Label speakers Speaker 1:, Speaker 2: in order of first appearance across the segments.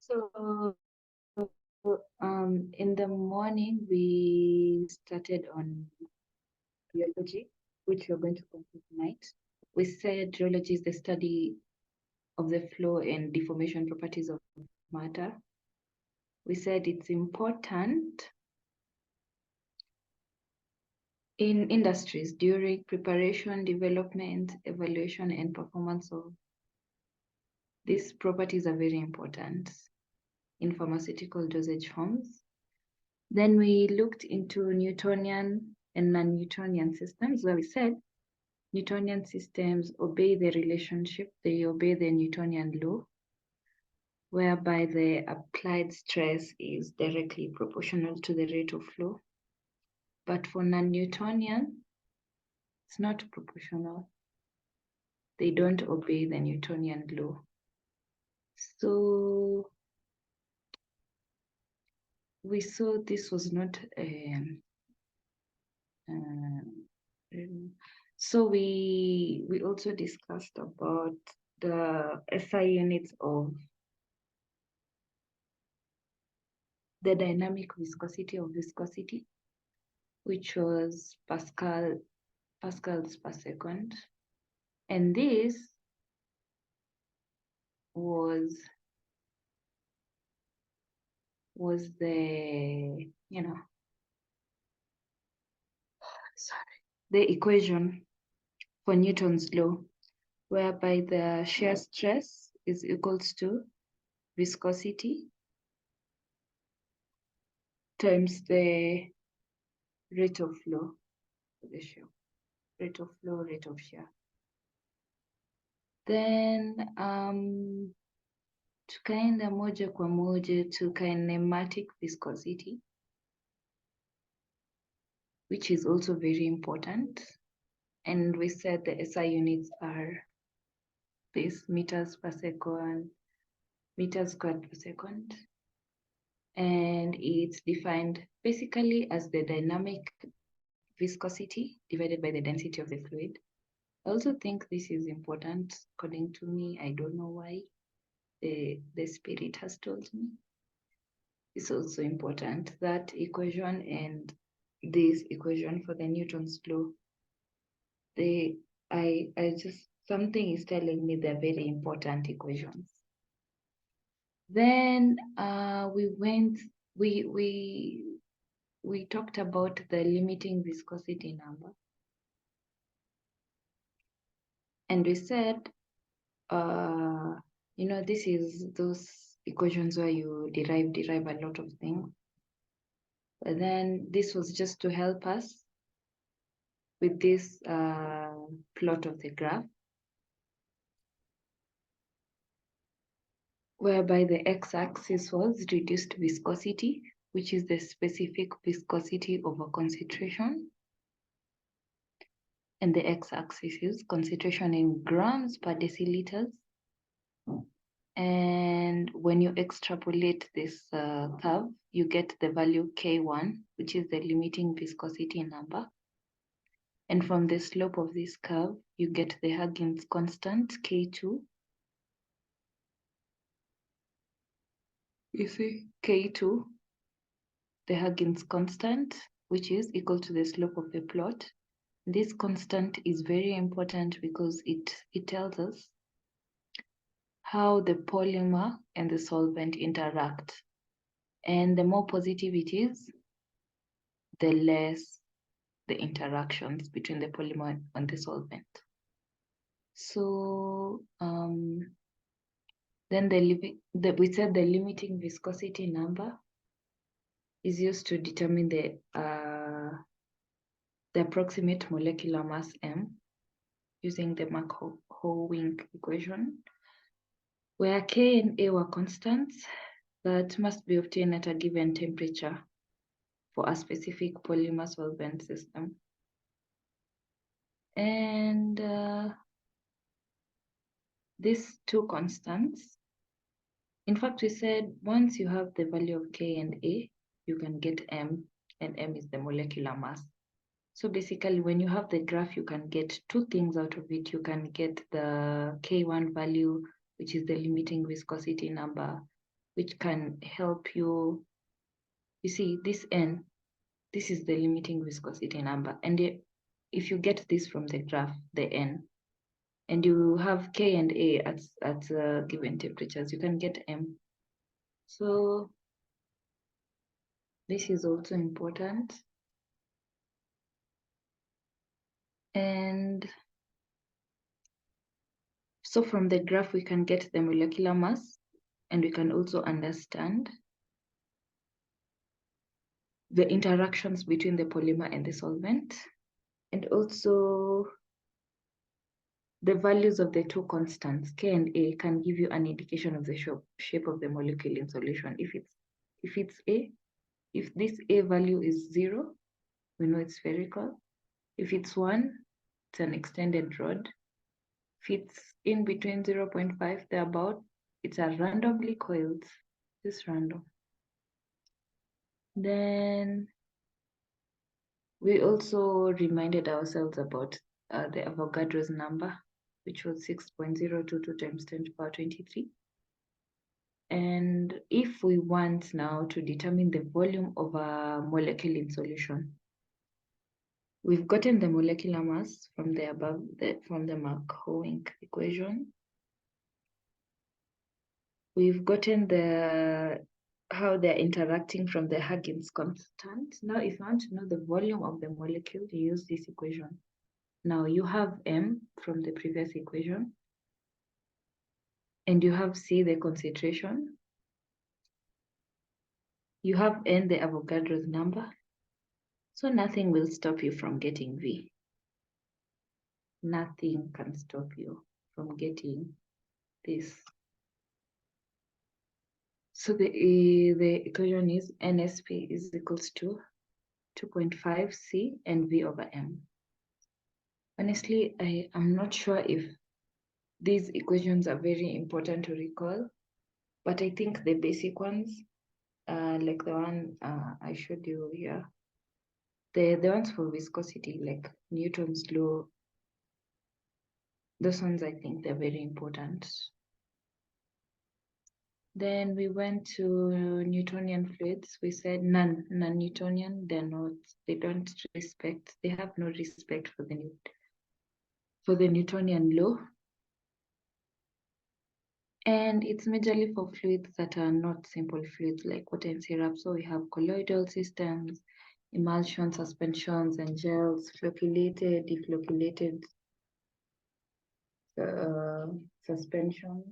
Speaker 1: So in the morning, we started on rheology, which we're going to complete tonight. We said rheology is the study of the flow and deformation properties of matter. We said it's important in industries during preparation, development, evaluation, and performance of these properties are very important in pharmaceutical dosage forms. Then we looked into Newtonian and non-Newtonian systems, where we said Newtonian systems obey the relationship, they obey the Newtonian law, whereby the applied stress is directly proportional to the rate of flow. But for non-Newtonian, it's not proportional. They don't obey the Newtonian law. So we saw this was not so we also discussed about the SI units of the dynamic viscosity of viscosity, which was pascals per second. And this was the, the equation for Newton's law, whereby the shear stress is equals to viscosity times the rate of flow ratio, rate of flow, rate of shear. Then tukaenda moja kwa moja to kinematic viscosity, which is also very important. And we said the SI units are this meters per second, meters squared per second. And it's defined basically as the dynamic viscosity divided by the density of the fluid. I also think this is important, according to me. I don't know why. The spirit has told me. It's also important, that equation and this equation for the Newton's law. Something is telling me they're very important equations. Then we talked about the limiting viscosity number. And we said, this is those equations where you derive a lot of things. But then this was just to help us with this plot of the graph, whereby the x-axis was reduced viscosity, which is the specific viscosity over concentration. And the x-axis is concentration in grams per deciliters. And when you extrapolate this curve, you get the value K1, which is the limiting viscosity number. And from the slope of this curve, you get the Huggins constant, K2. You see, K2, the Huggins constant, which is equal to the slope of the plot. This constant is very important because it tells us how the polymer and the solvent interact. And the more positive it is, the less the interactions between the polymer and the solvent. So then we said the limiting viscosity number is used to determine the approximate molecular mass M using the Markov-Wink equation, where K and A were constants that must be obtained at a given temperature for a specific polymer solvent system. And these two constants, in fact, we said once you have the value of K and A, you can get M, and M is the molecular mass. So basically, when you have the graph, you can get two things out of it. You can get the K1 value, which is the limiting viscosity number, which can help you. You see, this N, this is the limiting viscosity number. And if you get this from the graph, the N, and you have K and A at given temperatures, you can get M. So this is also important. And so from the graph, we can get the molecular mass, and we can also understand the interactions between the polymer and the solvent, and also the values of the two constants, K and A, can give you an indication of the shape of the molecule in solution. If it's A, if this A value is 0, we know it's spherical. If it's 1, it's an extended rod. If it's in between 0.5, thereabout, it's a randomly coiled. This random. Then we also reminded ourselves about the Avogadro's number, which was 6.022 times 10 to the power 23. And if we want now to determine the volume of a molecule in solution, we've gotten the molecular mass from the above, from the Markowing equation. We've gotten how they're interacting from the Huggins constant. Now, if you want to know the volume of the molecule, you use this equation. Now you have M from the previous equation, and you have C, the concentration. You have N, the Avogadro's number. So nothing will stop you from getting V. Nothing can stop you from getting this. So the equation is NSP is equals to 2.5 C and V over M. Honestly, I am not sure if these equations are very important to recall, but I think the basic ones, like the one I showed you here, the ones for viscosity, like Newton's law, those ones, I think they're very important. Then we went to Newtonian fluids. We said non-Newtonian, they don't respect, they have no respect for the Newtonian law. And it's majorly for fluids that are not simple fluids like water and syrup. So we have colloidal systems, emulsions, suspensions, and gels, flocculated, deflocculated suspension.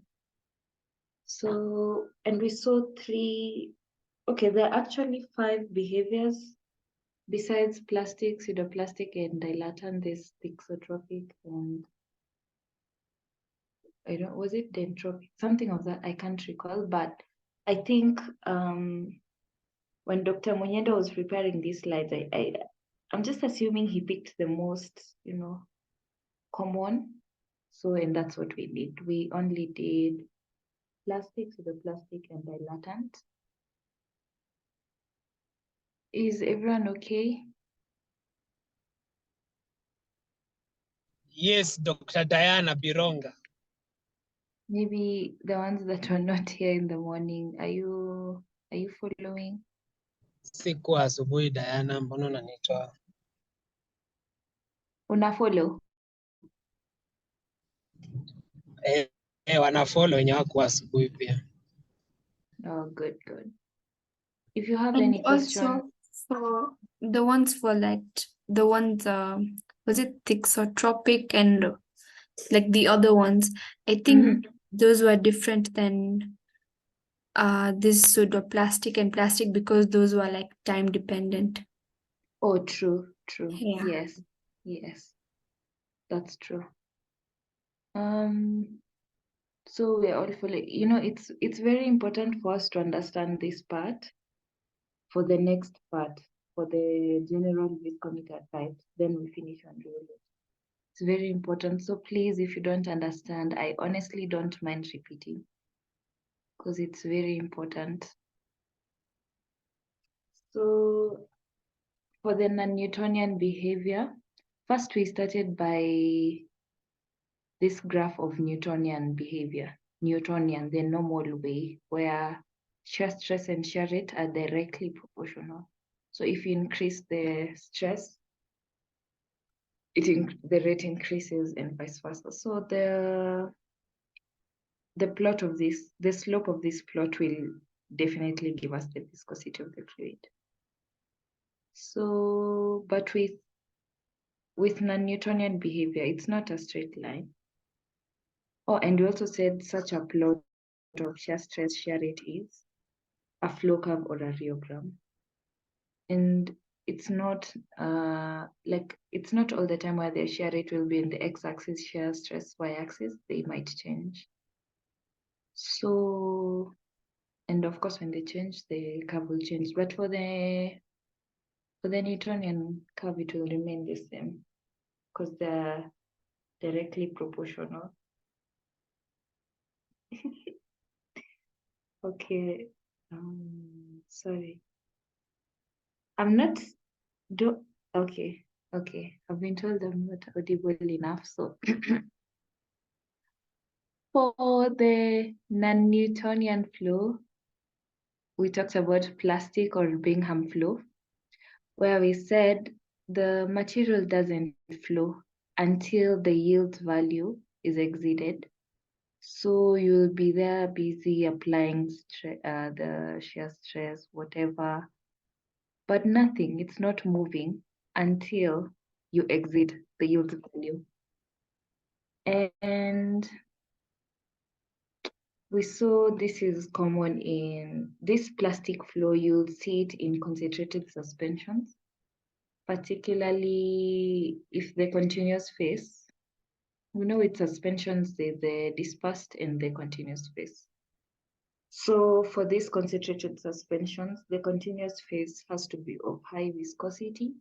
Speaker 1: So, and we saw there are actually 5 behaviors besides plastic, pseudoplastic, and dilatant. There's thixotropic and was it dentropic? Something of that, I can't recall, but I think when Dr. Munyendo was preparing these slides, I'm just assuming he picked the most, common. So, and that's what we did. We only did plastic, pseudoplastic, and dilatant. Is everyone okay?
Speaker 2: Yes, Dr. Diana Bironga.
Speaker 1: Maybe the ones that were not here in the morning, are you following?
Speaker 2: Siku asubuhi Diana, mbona unanitoa?
Speaker 1: Una follow?
Speaker 2: Wanafollow wenye wako asubuhi pia.
Speaker 1: Oh, good. If you have
Speaker 3: and
Speaker 1: any questions.
Speaker 3: Also for the ones for like the ones was it thixotropic and like the other ones, I think those were different than this pseudoplastic and plastic because those were like time dependent.
Speaker 1: Oh, true.
Speaker 3: Yeah.
Speaker 1: Yes, that's true. So we're all fully, it's very important for us to understand this part for the next part, for the general viscometer types, then we finish on rheology. It's very important. So please, if you don't understand, I honestly don't mind repeating because it's very important. So for the non-Newtonian behavior, first we started by this graph of Newtonian behavior. Newtonian, the normal way, where shear stress and shear rate are directly proportional. So if you increase the stress, the rate increases and vice versa. So the plot of this, the slope of this plot will definitely give us the viscosity of the fluid. So, but with non-Newtonian behavior, it's not a straight line. Oh, and we also said such a plot of shear stress, shear rate is a flow curve or a rheogram. And it's not it's not all the time where the shear rate will be in the x-axis, shear stress y-axis, they might change. So, and of course, when they change, the curve will change. But for the Newtonian curve, it will remain the same because they're directly proportional. Okay, sorry. I'm not okay. I've been told I'm not audible enough, so for the non-Newtonian flow, we talked about plastic or Bingham flow, where we said the material doesn't flow until the yield value is exceeded. So you'll be there busy applying the shear stress, whatever, but nothing, it's not moving until you exceed the yield value. And we saw this is common in this plastic flow. You'll see it in concentrated suspensions, particularly if the continuous phase. We know with suspensions, the dispersed and the continuous phase. So for these concentrated suspensions, the continuous phase has to be of high viscosity,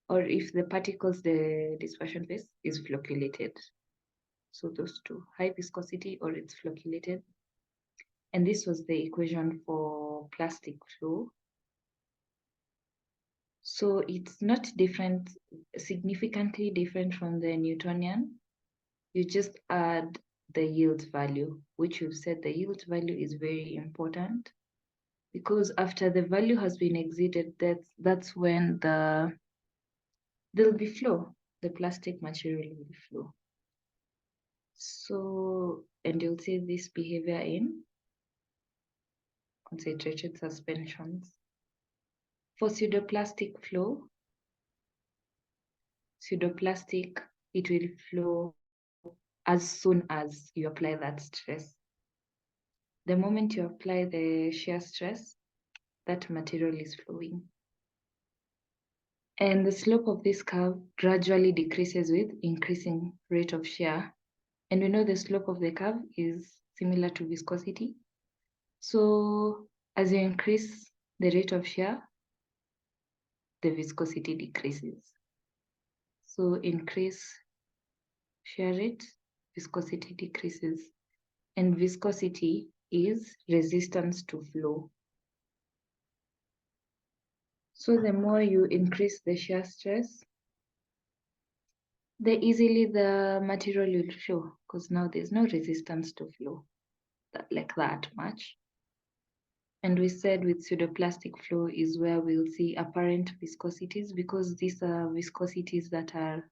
Speaker 1: or if the particles, the dispersion phase is flocculated. So those two, high viscosity or it's flocculated. And this was the equation for plastic flow. So it's not different, significantly different from the Newtonian. You just add the yield value, which we've said the yield value is very important because after the value has been exceeded, that's when there'll be flow. The plastic material will flow. So, and you'll see this behavior in concentrated suspensions. For pseudoplastic flow, it will flow as soon as you apply that stress. The moment you apply the shear stress, that material is flowing. And the slope of this curve gradually decreases with increasing rate of shear. And we know the slope of the curve is similar to viscosity. So as you increase the rate of shear, the viscosity decreases. So increase shear rate, viscosity decreases. And viscosity is resistance to flow. So the more you increase the shear stress, the easily the material will flow because now there's no resistance to flow like that much. And we said with pseudoplastic flow is where we'll see apparent viscosities because these are viscosities that are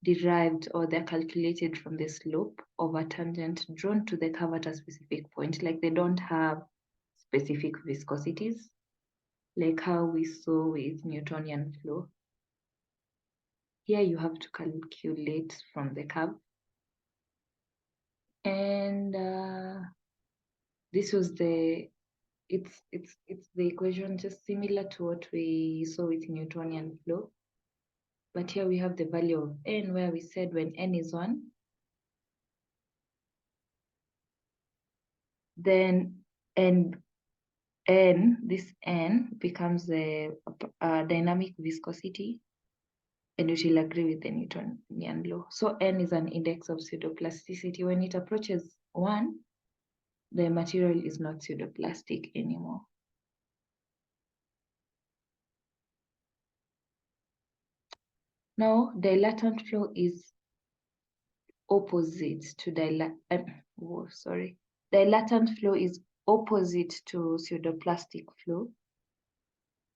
Speaker 1: derived or they're calculated from the slope of a tangent drawn to the curve at a specific point. Like they don't have specific viscosities like how we saw with Newtonian flow. Here you have to calculate from the curve. And this was it's the equation just similar to what we saw with Newtonian flow. But here we have the value of n where we said when n is 1, then this n becomes the dynamic viscosity, and it will agree with the Newtonian law. So n is an index of pseudoplasticity. When it approaches 1, the material is not pseudoplastic anymore. Now, dilatant flow is opposite to dilatant flow is opposite to pseudoplastic flow.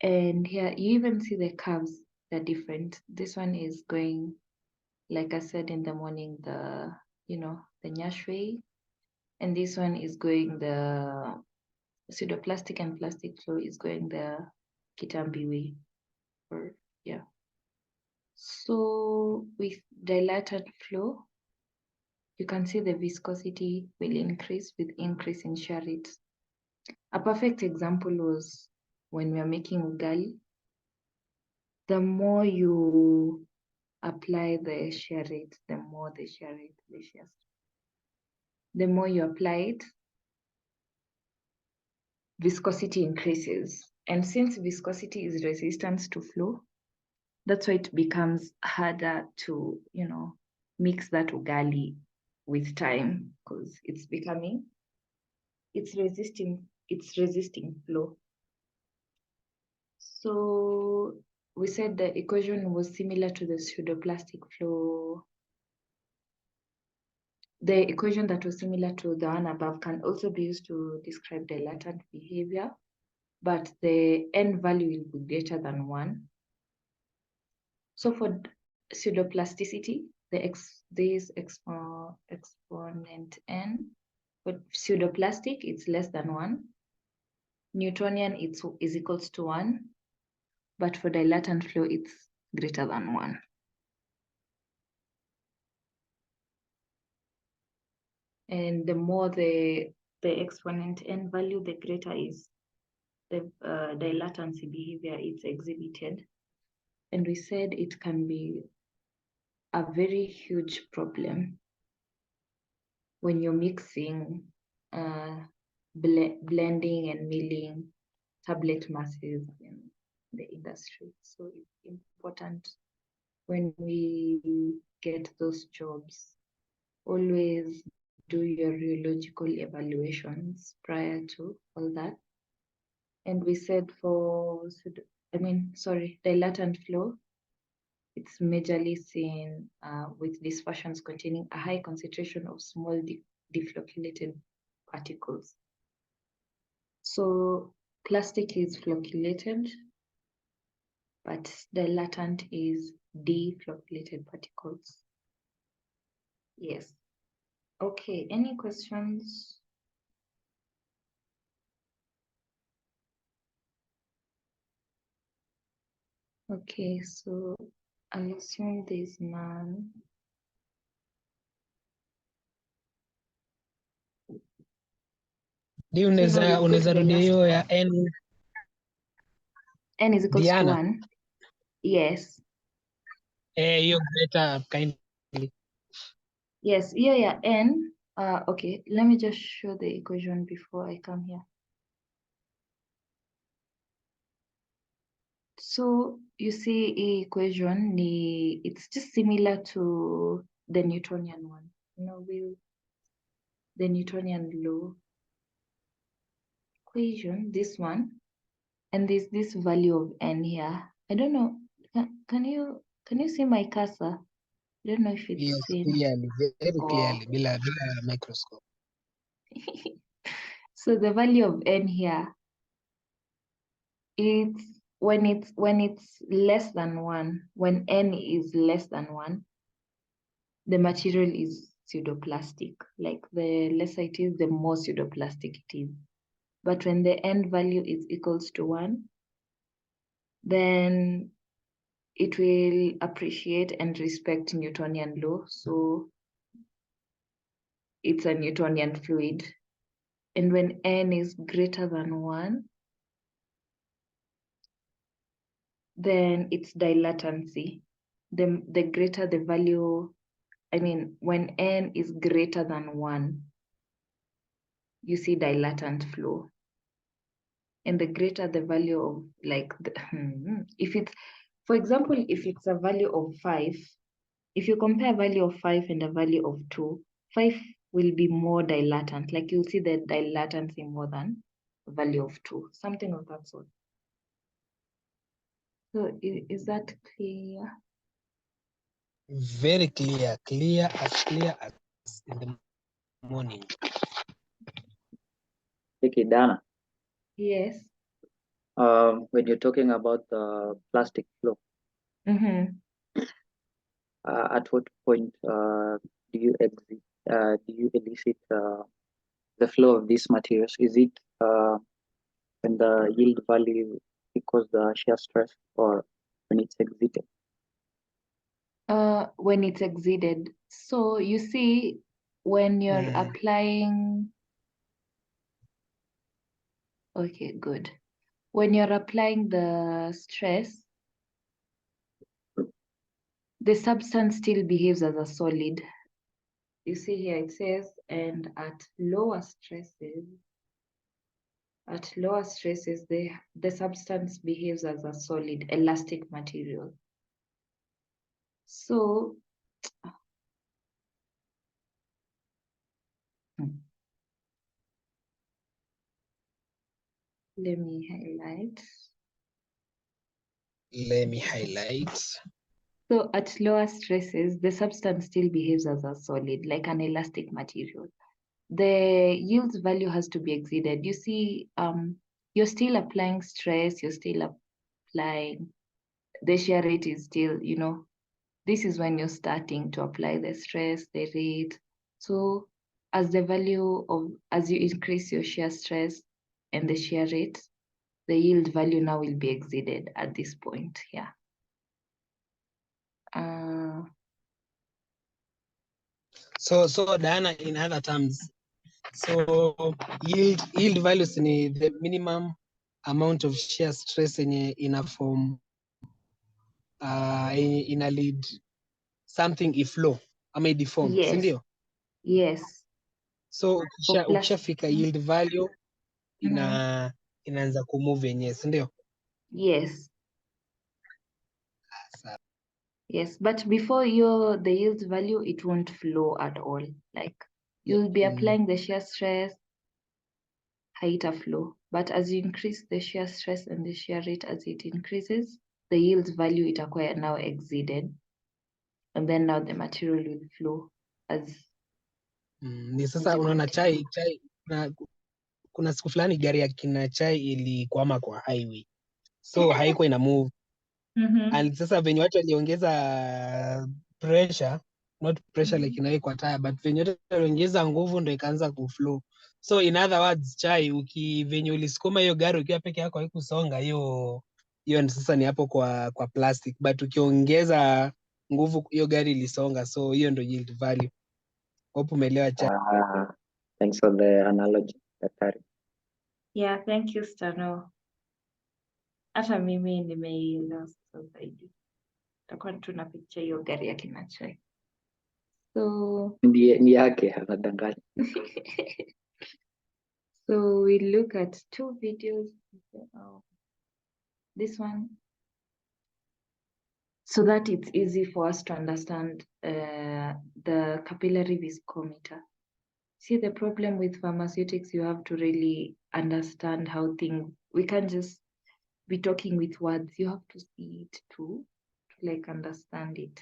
Speaker 1: And here you even see the curves, they're different. This one is going, like I said in the morning, the Nyash way. And this one is going the pseudoplastic and plastic flow is going the Kitambi way. So with dilated flow, you can see the viscosity will increase with increase in shear rate. A perfect example was when we are making ugali. The more you apply the shear rate, the more the shear rate, the more you apply it, viscosity increases. And since viscosity is resistant to flow, that's why it becomes harder to, mix that ugali with time, because it's resisting flow. So we said the equation was similar to the pseudoplastic flow. The equation that was similar to the one above can also be used to describe dilatant behavior, but the n value will be greater than 1. So for pseudoplasticity, this exponent n. For pseudoplastic, it's less than 1. Newtonian is equals to 1. But for dilatant flow, it's greater than 1. And the more the exponent n value, the greater is the dilatancy behavior it's exhibited. And we said it can be a very huge problem when you're mixing, blending and milling tablet masses in the industry. So it's important when we get those jobs, always do your rheological evaluations prior to all that. And we said for, dilatant flow, it's majorly seen with dispersions containing a high concentration of small deflocculated particles. So plastic is flocculated, but dilatant is deflocculated particles. Yes. Okay, any questions? Okay, so I'll assume there's none.
Speaker 2: Di
Speaker 1: So now
Speaker 2: unaweza
Speaker 1: we'll go to
Speaker 2: unaweza
Speaker 1: the
Speaker 2: rudia
Speaker 1: last
Speaker 2: hiyo ya
Speaker 1: one.
Speaker 2: n
Speaker 1: N is equals to
Speaker 2: Diana?
Speaker 1: 1. Yes.
Speaker 2: Hiyo greater kindly.
Speaker 1: Yes, yeah, N. Okay, let me just show the equation before I come here. So you see equation, it's just similar to the Newtonian one. The Newtonian law equation, this one, and there's this value of N here. I don't know. Can you see my cursor? I don't know if it's
Speaker 2: Yes,
Speaker 1: seen.
Speaker 2: clearly, very
Speaker 1: Oh.
Speaker 2: clearly, bila microscope.
Speaker 1: So the value of N here, it's when it's less than 1, when N is less than 1, the material is pseudoplastic. Like the lesser it is, the more pseudoplastic it is. But when the N value is equals to 1, then it will appreciate and respect Newtonian law. So it's a Newtonian fluid. And when N is greater than 1, then it's dilatancy. The greater the value, when N is greater than 1, you see dilatant flow. And the greater the value of if it's, for example, if it's a value of 5, if you compare a value of 5 and a value of 2, 5 will be more dilatant. Like you'll see the dilatancy more than the value of 2, something of that sort. So is that clear?
Speaker 2: Very clear as in the morning.
Speaker 4: Okay, Dana,
Speaker 1: Yes.
Speaker 4: when you're talking about the plastic flow,
Speaker 1: Mm-hmm.
Speaker 4: at what point do you elicit the flow of these materials? Is it when the yield value equals the shear stress, or when it's exited?
Speaker 1: When it's exceeded. So you see, when you're applying, okay, good. When you're applying the stress, the substance still behaves as a solid. You see here it says, and at lower stresses, the substance behaves as a solid elastic material. So let me highlight.
Speaker 2: Let me highlight.
Speaker 1: So at lower stresses, the substance still behaves as a solid, like an elastic material. The yield value has to be exceeded. You see, you're still applying stress, you're still applying, the shear rate is still, this is when you're starting to apply the stress, the rate. So as you increase your shear stress and the shear rate, the yield value now will be exceeded at this point here.
Speaker 2: So Diana, in other terms, so yield values ni the minimum amount of shear stress in a form in a lead something iflow ama deform,
Speaker 1: Yes.
Speaker 2: si ndio?
Speaker 1: Yes.
Speaker 2: So ukishafika yield value inaanza kumove yenyewe, si ndio?
Speaker 1: Yes. Yes, but before the yield value, it won't flow at all. Like you'll be applying the shear stress, flow. But as you increase the shear stress and the shear rate as it increases, the yield value itakuwa now exceeded. And then now the material will flow as
Speaker 2: Ni sasa unaona chai kuna siku fulani gari ya kina chai ilikwama kwa highway, so haikuwa ina move. And sasa venye watu waliongeza pressure, not pressure like inawekwa tire, but venye watu waliongeza nguvu ndo ikaanza kuflow. So in other words, chai venye ulisukuma hiyo gari ukiwa peke yako haikusonga, hiyo sasa ni hapo kwa plastic, but ukiongeza nguvu hiyo gari ilisonga, so hiyo ndo yield value. Hope umeelewa chai.
Speaker 4: Thanks for the analogy, daktari.
Speaker 1: Yeah, thank you, Stano. Hata mimi nimeielewa sasa zaidi. Takuwa tuna picha hiyo gari ya kina chai. So
Speaker 4: Ni yake anadanganya.
Speaker 1: So we look at 2 videos. This one, so that it's easy for us to understand the capillary viscometer. See, the problem with pharmaceutics, you have to really understand how we can't just be talking with words. You have to see it too, to like understand it.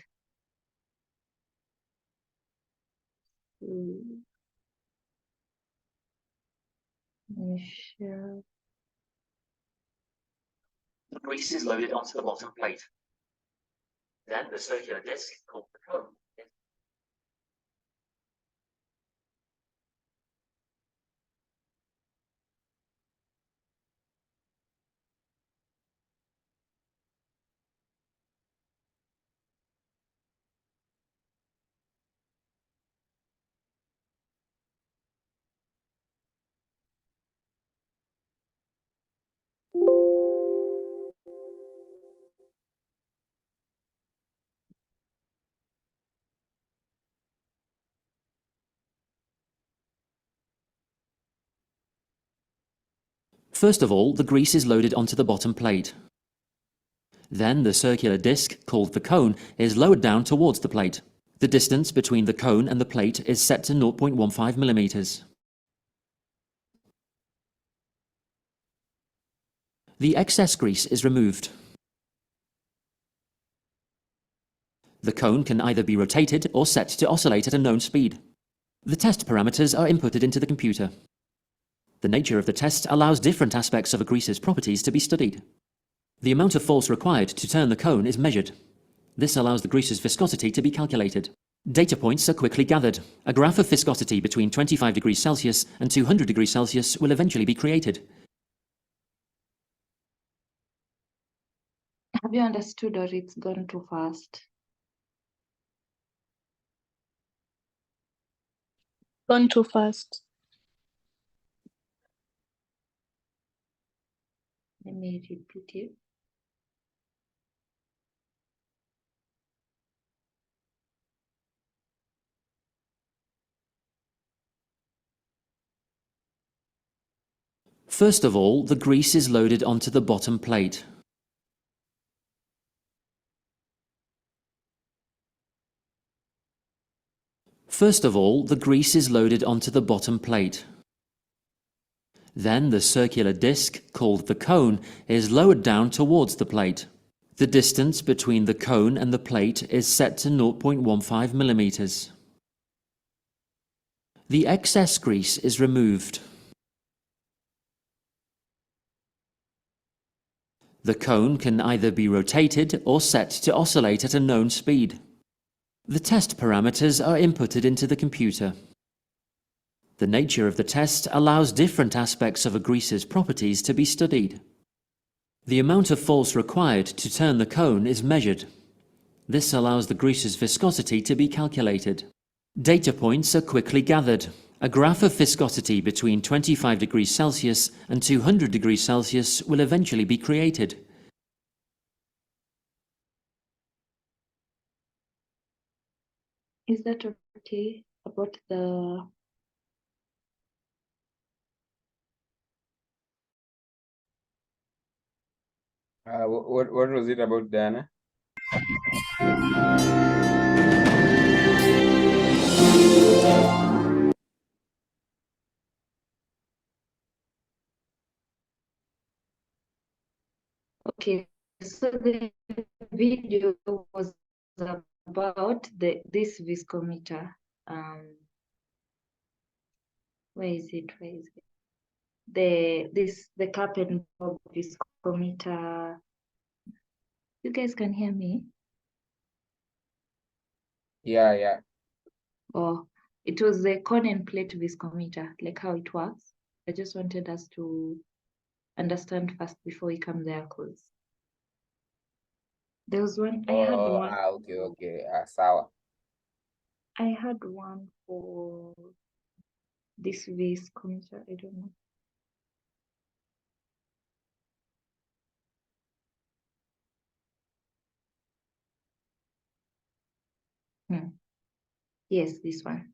Speaker 1: Sure.
Speaker 5: The grease is loaded onto the bottom plate. Then the circular disc called the cone.
Speaker 6: First of all, the grease is loaded onto the bottom plate. Then the circular disc, called the cone, is lowered down towards the plate. The distance between the cone and the plate is set to 0.15 millimeters. The excess grease is removed. The cone can either be rotated or set to oscillate at a known speed. The test parameters are inputted into the computer. The nature of the test allows different aspects of a grease's properties to be studied. The amount of force required to turn the cone is measured. This allows the grease's viscosity to be calculated. Data points are quickly gathered. A graph of viscosity between 25 degrees Celsius and 200 degrees Celsius will eventually be created.
Speaker 1: Have you understood, or it's gone too fast?
Speaker 7: Gone too fast.
Speaker 1: Let me repeat it.
Speaker 6: First of all, the grease is loaded onto the bottom plate. First of all, the grease is loaded onto the bottom plate. Then the circular disc, called the cone, is lowered down towards the plate. The distance between the cone and the plate is set to 0.15 millimeters. The excess grease is removed. The cone can either be rotated or set to oscillate at a known speed. The test parameters are inputted into the computer. The nature of the test allows different aspects of a grease's properties to be studied. The amount of force required to turn the cone is measured. This allows the grease's viscosity to be calculated. Data points are quickly gathered. A graph of viscosity between 25 degrees Celsius and 200 degrees Celsius will eventually be created.
Speaker 1: Is that okay about the
Speaker 8: what was it about, Diana?
Speaker 1: okay? So the video was about this viscometer. Where is it? Where is it? The cup and ball viscometer. You guys can hear me?
Speaker 8: Yeah.
Speaker 1: Oh, it was the cone and plate viscometer, like how it works. I just wanted us to understand first before we come there, because there was one. I had one.
Speaker 8: Okay. Sawa.
Speaker 1: I had one for this viscometer. I don't know. Yes, this one.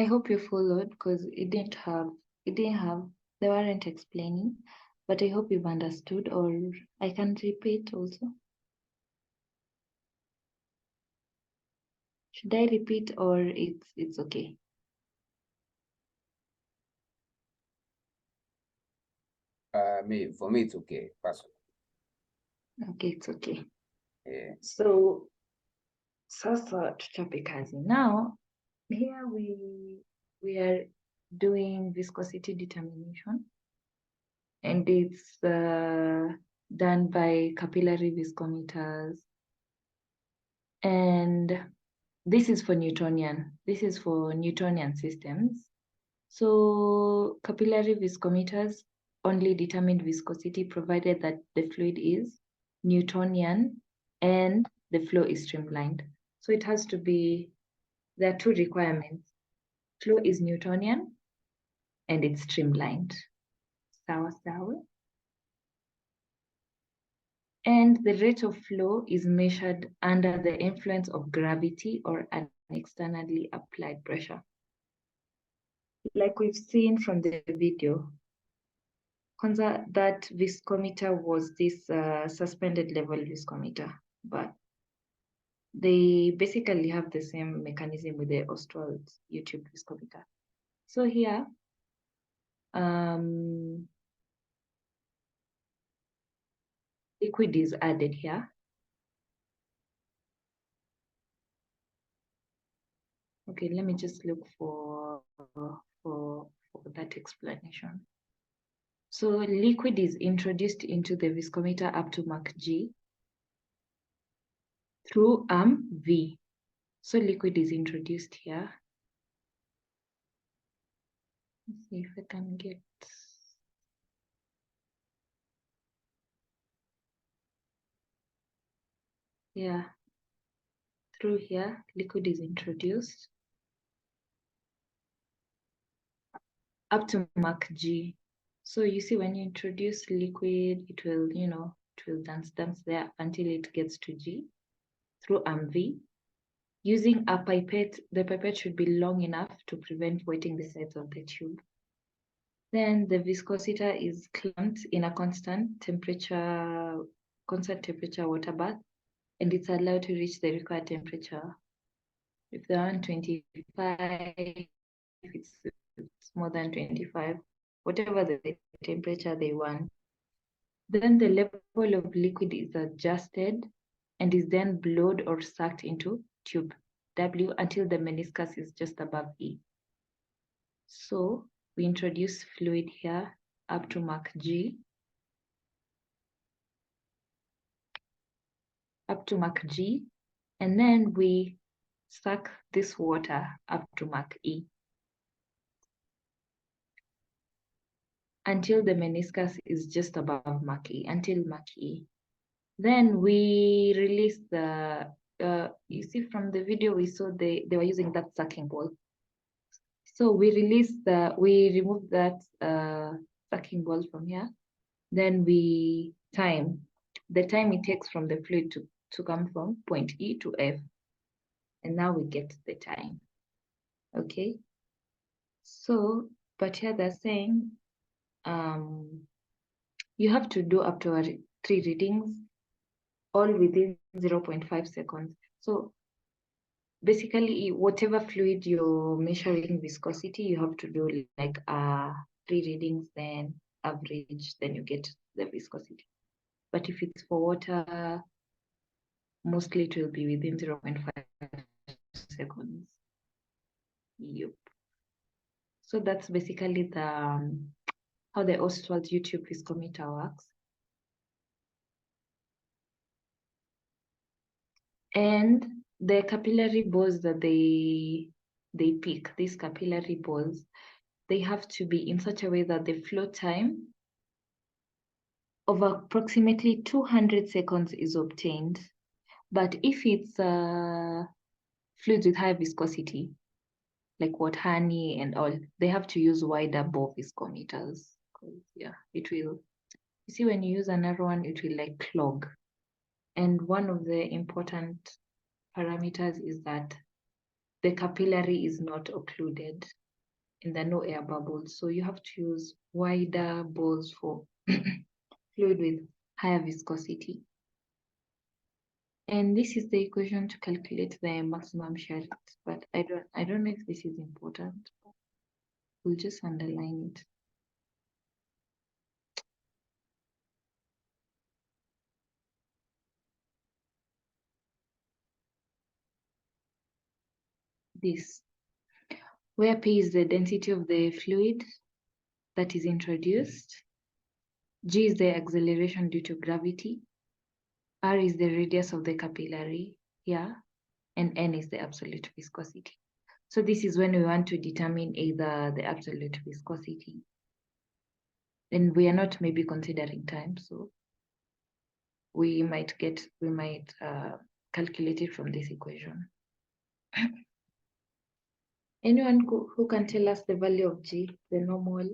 Speaker 1: I hope you followed because they weren't explaining, but I hope you've understood, or I can repeat also. Should I repeat or it's okay?
Speaker 8: For me it's okay, personally.
Speaker 1: Okay, it's okay.
Speaker 8: Yeah.
Speaker 1: So sasa tuchape kazi. Now here we are doing viscosity determination, and it's done by capillary viscometers. And this is for Newtonian. This is for Newtonian systems. So capillary viscometers only determine viscosity provided that the fluid is Newtonian and the flow is streamlined. So it has to be, there are two requirements. Flow is Newtonian and it's streamlined. Sawa sawa. And the rate of flow is measured under the influence of gravity or an externally applied pressure. Like we've seen from the video, Kwanza, that viscometer was this suspended level viscometer, but they basically have the same mechanism with the Ostwald's YouTube viscometer. So here, liquid is added here. Okay, let me just look for that explanation. So liquid is introduced into the viscometer up to Mach G through arm V. So liquid is introduced here. Let's see if I can get. Yeah, through here, liquid is introduced up to Mach G. So you see, when you introduce liquid, it will, it will dance there until it gets to G through arm V. Using a pipette, the pipette should be long enough to prevent wetting the sides of the tube. Then the viscosity is clamped in a constant temperature water bath, and it's allowed to reach the required temperature. If they're 125, if it's more than 25, whatever the temperature they want. Then the level of liquid is adjusted and is then blowed or sucked into tube W until the meniscus is just above E. So we introduce fluid here up to Mach G. Up to Mach G, and then we suck this water up to Mach E until the meniscus is just above Mach E, until Mach E. Then we release the, you see from the video we saw they were using that sucking ball. So we remove that sucking ball from here. Then we time, the time it takes from the fluid to come from point E to F. And now we get the time, okay? So, but here they're saying you have to do up to 3 readings, all within 0.5 seconds. So basically, whatever fluid you're measuring viscosity, you have to do like 3 readings, then average, then you get the viscosity. But if it's for water, mostly it will be within 0.5 seconds. Yep. So that's basically the how the Ostwald YouTube viscometer works. And the capillary balls that they pick, these capillary balls, they have to be in such a way that the flow time of approximately 200 seconds is obtained. But if it's fluids with high viscosity, like what honey and all, they have to use wider bore viscometers. Yeah, it will, you see, when you use a narrow one, it will like clog. And one of the important parameters is that the capillary is not occluded and there are no air bubbles. So you have to use wider balls for fluid with higher viscosity. And this is the equation to calculate the maximum shear rate, but I don't know if this is important. We'll just underline it. This, where P is the density of the fluid that is introduced, G is the acceleration due to gravity, R is the radius of the capillary here, and N is the absolute viscosity. So this is when we want to determine either the absolute viscosity, and we are not maybe considering time, so we might calculate it from this equation. Anyone who can tell us the value of G, the normal,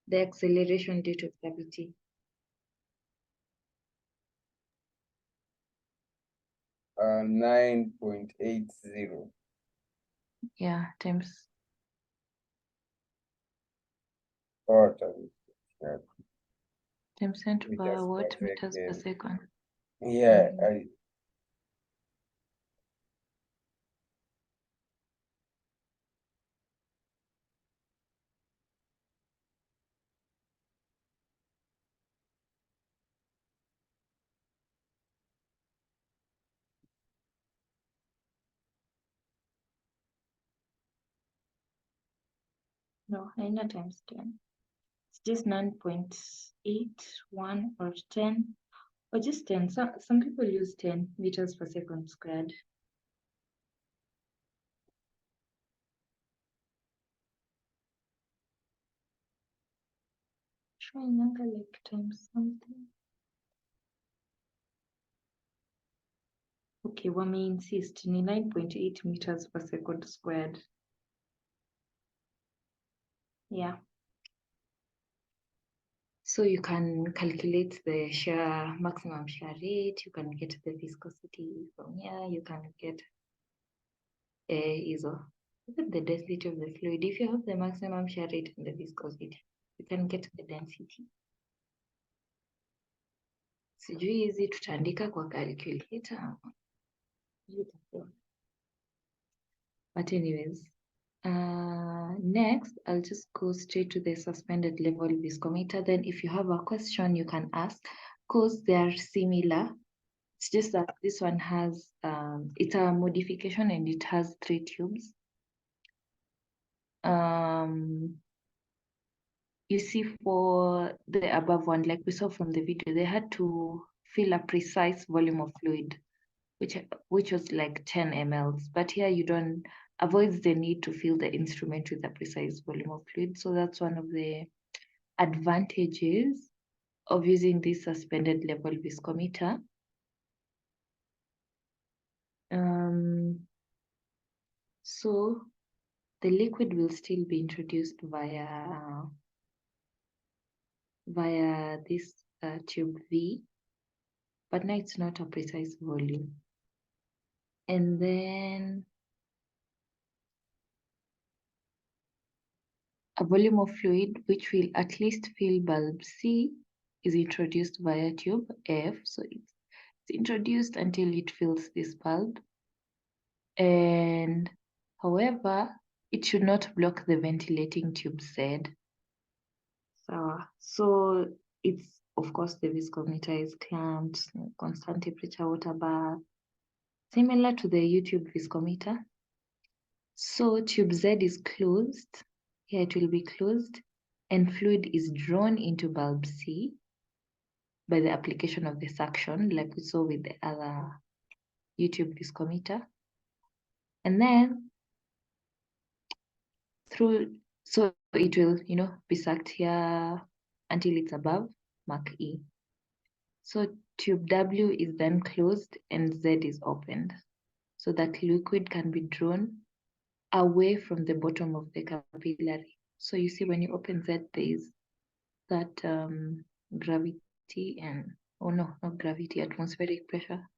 Speaker 1: the acceleration due to gravity?
Speaker 8: 9.80.
Speaker 1: Yeah, times.
Speaker 8: Or
Speaker 1: Times 10 to the power what
Speaker 8: meters per
Speaker 1: meters per
Speaker 8: second.
Speaker 1: second.
Speaker 8: Yeah,
Speaker 1: No, not times 10. It's just 9.81 or 10, or just 10. Some people use 10 meters per second squared. Triangle like times something. Okay, we may insist ni 9.8 meters per second squared. Yeah. So you can calculate the maximum shear rate, you can get the viscosity from here, you can get the density of the fluid. If you have the maximum shear rate and the viscosity, you can get the density. Sijui hizi tutaandika kwa calculator. But anyways, next I'll just go straight to the suspended level viscometer. Then if you have a question, you can ask, because they are similar. It's just that this one has, it's a modification and it has 3 tubes. You see, for the above one, like we saw from the video, they had to fill a precise volume of fluid, which was like 10 mL. But here you don't, avoids the need to fill the instrument with a precise volume of fluid. So that's one of the advantages of using this suspended level viscometer. So the liquid will still be introduced via this tube V, but now it's not a precise volume. And then a volume of fluid which will at least fill bulb C is introduced via tube F. So it's introduced until it fills this bulb. And however, it should not block the ventilating tube Z. So it's, of course, the viscometer is clamped, constant temperature water bath, similar to the YouTube viscometer. So tube Z is closed. Here it will be closed, and fluid is drawn into bulb C by the application of the suction, like we saw with the other YouTube viscometer. And then so it will, be sucked here until it's above Mach E. So tube W is then closed and Z is opened, so that liquid can be drawn away from the bottom of the capillary. So you see, when you open Z, there is that gravity and, oh no, not gravity, atmospheric pressure.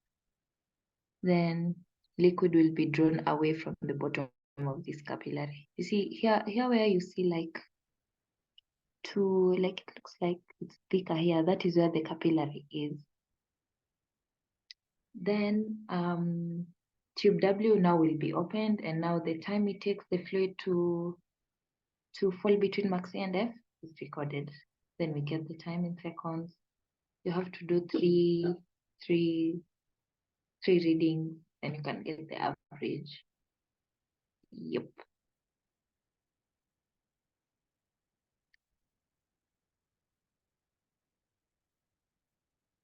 Speaker 1: Then liquid will be drawn away from the bottom of this capillary. You see here where you see like it looks like it's thicker here. That is where the capillary is. Then tube W now will be opened, and now the time it takes the fluid to fall between max C and F is recorded. Then we get the time in seconds. You have to do three readings, and you can get the average. Yep.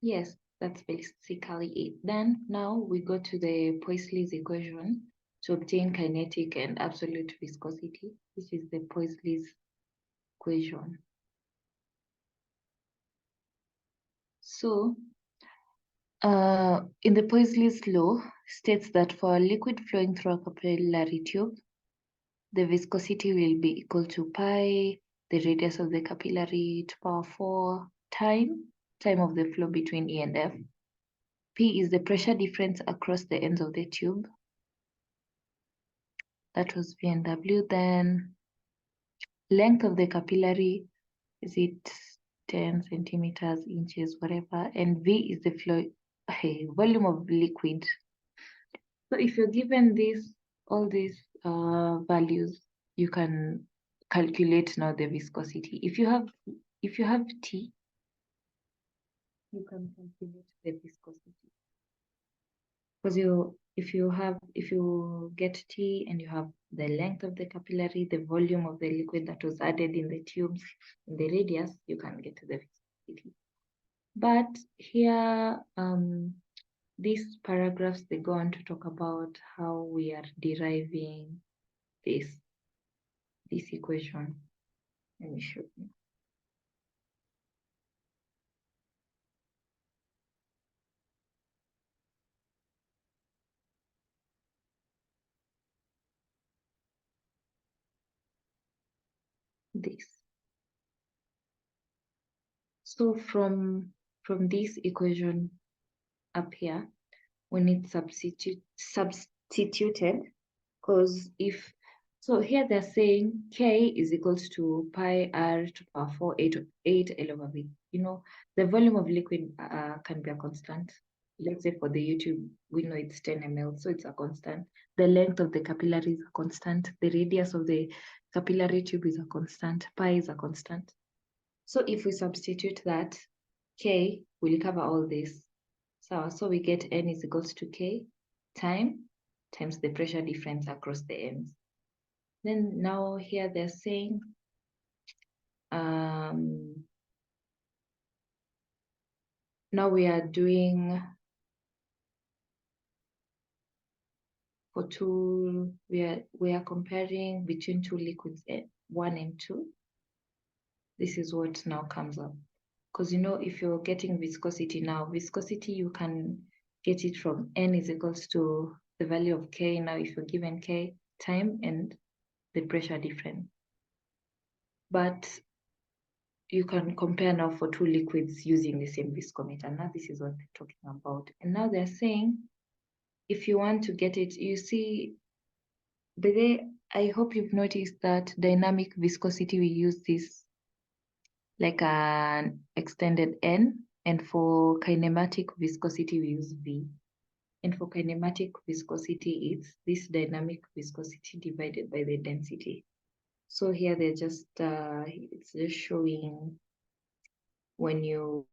Speaker 1: Yes, that's basically it. Then now we go to the Poiseuille's equation to obtain kinetic and absolute viscosity. This is the Poiseuille's equation. So in the Poiseuille's law states that for a liquid flowing through a capillary tube, the viscosity will be equal to pi, the radius of the capillary, to power 4 time of the flow between E and F. P is the pressure difference across the ends of the tube. That was V and W. Then length of the capillary, is it 10 centimeters, inches, whatever. And V is the flow, volume of liquid. So if you're given all these values, you can calculate now the viscosity. If you have T, you can calculate the viscosity. Because if you get T and you have the length of the capillary, the volume of the liquid that was added in the tubes, in the radius, you can get to the viscosity. But here, these paragraphs, they go on to talk about how we are deriving this equation. Let me show you. This. So from this equation up here, when it's substituted, because so here they're saying K is equals to pi R to power 4 8 L over V. You know, the volume of liquid can be a constant. Let's say for the YouTube, we know it's 10 ml, so it's a constant. The length of the capillary is a constant. The radius of the capillary tube is a constant. Pi is a constant. So if we substitute that, K will cover all this. So we get N is equals to K times the pressure difference across the ends. Then now here they're saying now we are doing for two, we are comparing between two liquids, 1 and 2. This is what now comes up. Because you know, if you're getting viscosity now, viscosity you can get it from N is equals to the value of K. Now if you're given K, time and the pressure difference. But you can compare now for two liquids using the same viscometer. Now this is what they're talking about. And now they're saying, if you want to get it, you see, I hope you've noticed that dynamic viscosity, we use this like an extended N, and for kinematic viscosity, we use V. And for kinematic viscosity, it's this dynamic viscosity divided by the density. So here they're just, it's just showing when you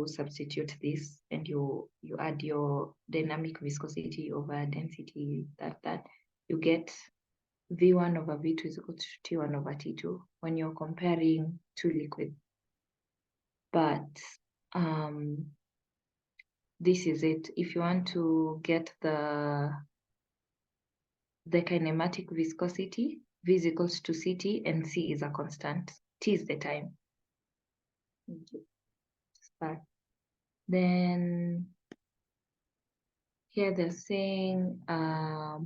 Speaker 1: substitute this and you add your dynamic viscosity over density, that you get V1 over V2 is equal to T1 over T2 when you're comparing two liquids. But this is it. If you want to get the kinematic viscosity, V is equals to Ct and C is a constant. T is the time. Start. Then here they're saying a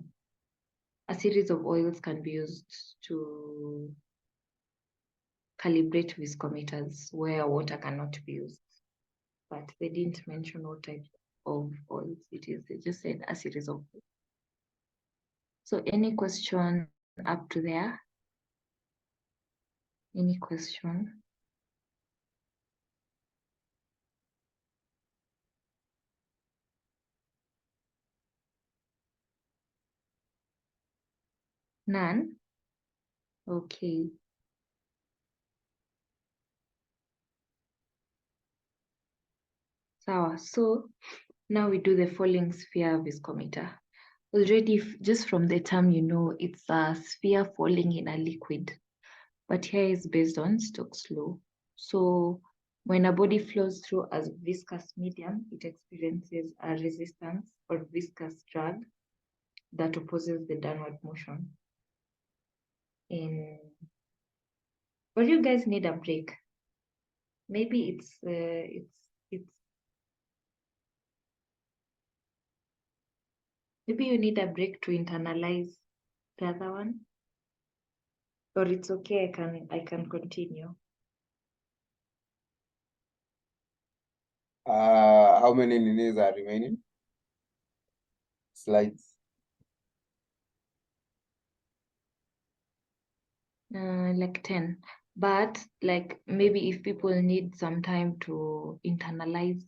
Speaker 1: series of oils can be used to calibrate viscometers where water cannot be used. But they didn't mention what type of oils it is. They just said a series of oils. So any question up to there? Any question? None? Okay. So now we do the falling sphere viscometer. Already, just from the term, you know, it's a sphere falling in a liquid. But here is based on Stokes' law. So when a body flows through a viscous medium, it experiences a resistance or viscous drag that opposes the downward motion. Or you guys need a break? Maybe it's maybe you need a break to internalize the other one, or it's okay. I can continue.
Speaker 8: How many ninis are remaining? Slides.
Speaker 1: Like 10, but like maybe if people need some time to internalize.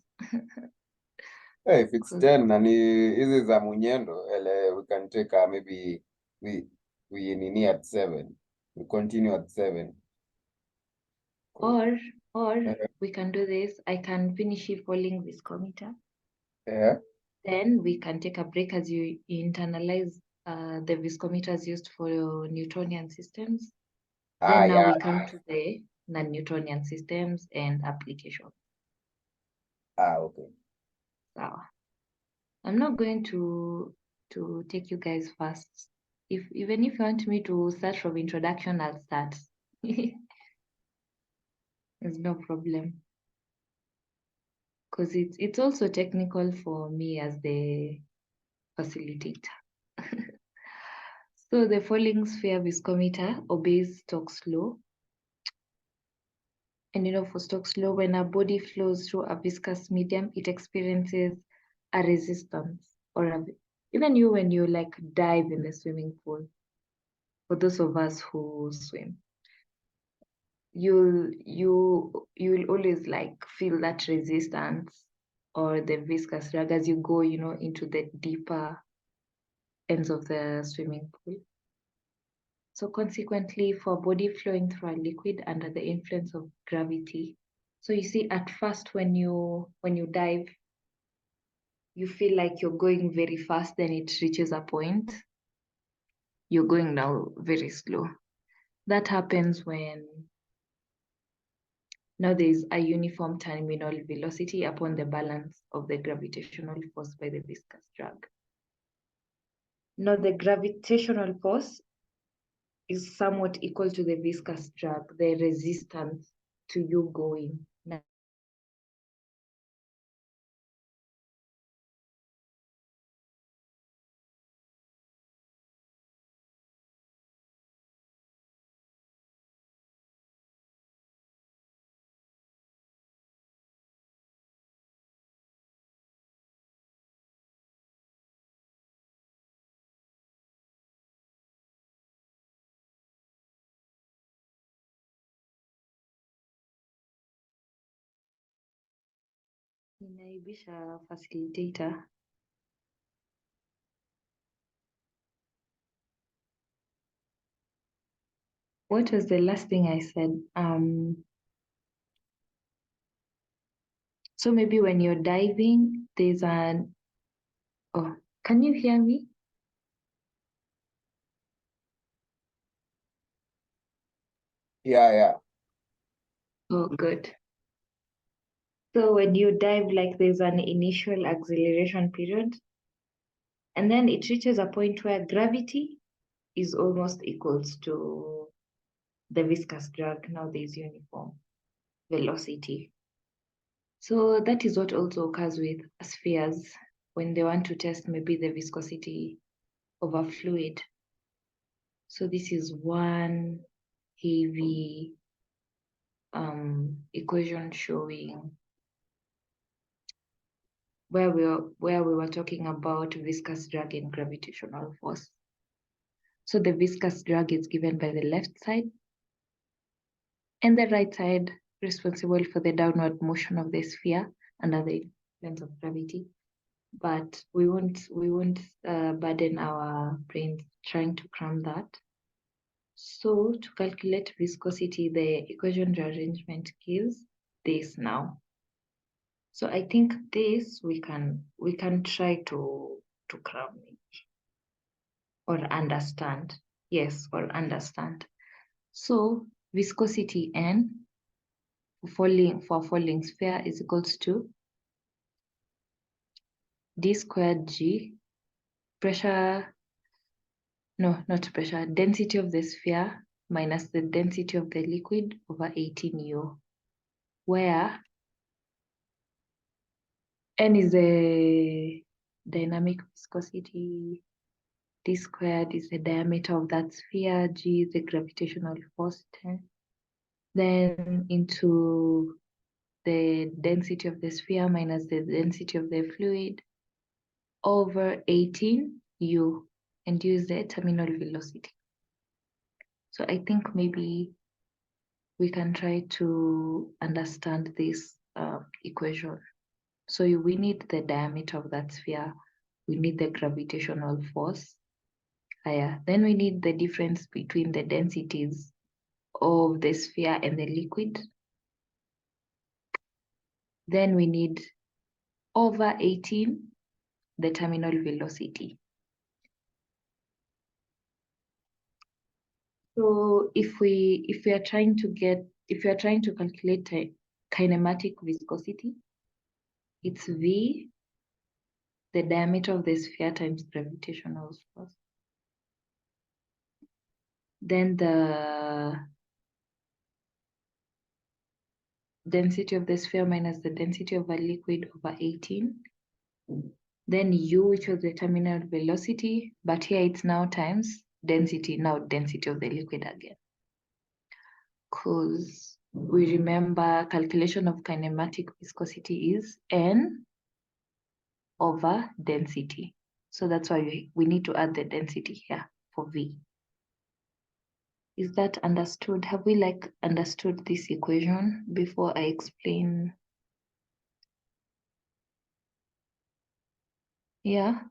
Speaker 8: If it's 10 and hizi za munyendo, we can take maybe we nini at 7. We continue at 7.
Speaker 1: Or we can do this. I can finish it falling viscometer.
Speaker 8: Yeah.
Speaker 1: Then we can take a break as you internalize the viscometers used for Newtonian systems. Then now we come to the non-Newtonian systems and application.
Speaker 8: Okay.
Speaker 1: So I'm not going to take you guys fast. Even if you want me to start from introduction, I'll start. There's no problem. Because it's also technical for me as the facilitator. So the falling sphere viscometer obeys Stokes' law. And you know, for Stokes' law, when a body flows through a viscous medium, it experiences a resistance, or even you when you like dive in the swimming pool. For those of us who swim, you'll always like feel that resistance or the viscous drag as you go, you know, into the deeper ends of the swimming pool. So consequently, for a body flowing through a liquid under the influence of gravity, so you see at first when you dive, you feel like you're going very fast, then it reaches a point, you're going now very slow. That happens when now there is a uniform terminal velocity upon the balance of the gravitational force by the viscous drag. Now the gravitational force is somewhat equal to the viscous drag, the resistance to you going. Now, ninaibisha facilitator. What was the last thing I said? So maybe when you're diving, there's an, oh, can you hear me?
Speaker 8: Yeah.
Speaker 1: Oh, good. So when you dive, like there's an initial acceleration period, and then it reaches a point where gravity is almost equals to the viscous drag. Now there's uniform velocity. So that is what also occurs with spheres when they want to test maybe the viscosity of a fluid. So this is one heavy equation showing where we were talking about viscous drag and gravitational force. So the viscous drag is given by the left side, and the right side responsible for the downward motion of the sphere under the influence of gravity. But we won't burden our brains trying to cram that. So to calculate viscosity, the equation rearrangement gives this now. So I think this we can try to cram it or understand. Yes, or understand. So viscosity N for falling sphere is equals to d squared G pressure, no, not pressure, density of the sphere minus the density of the liquid over 18U, where N is the dynamic viscosity, d squared is the diameter of that sphere, G is the gravitational force, then into the density of the sphere minus the density of the fluid over 18U, and U is the terminal velocity. So I think maybe we can try to understand this equation. So we need the diameter of that sphere, we need the gravitational force higher, then we need the difference between the densities of the sphere and the liquid, then we need over 18 the terminal velocity. So if we are trying to calculate a kinematic viscosity, it's V, the diameter of the sphere times gravitational force. Then the density of the sphere minus the density of a liquid over 18. Then U, which was the terminal velocity, but here it's now times density, now density of the liquid again. Because we remember calculation of kinematic viscosity is N over density. So that's why we need to add the density here for V. Is that understood? Have we understood this equation before I explain? Yeah.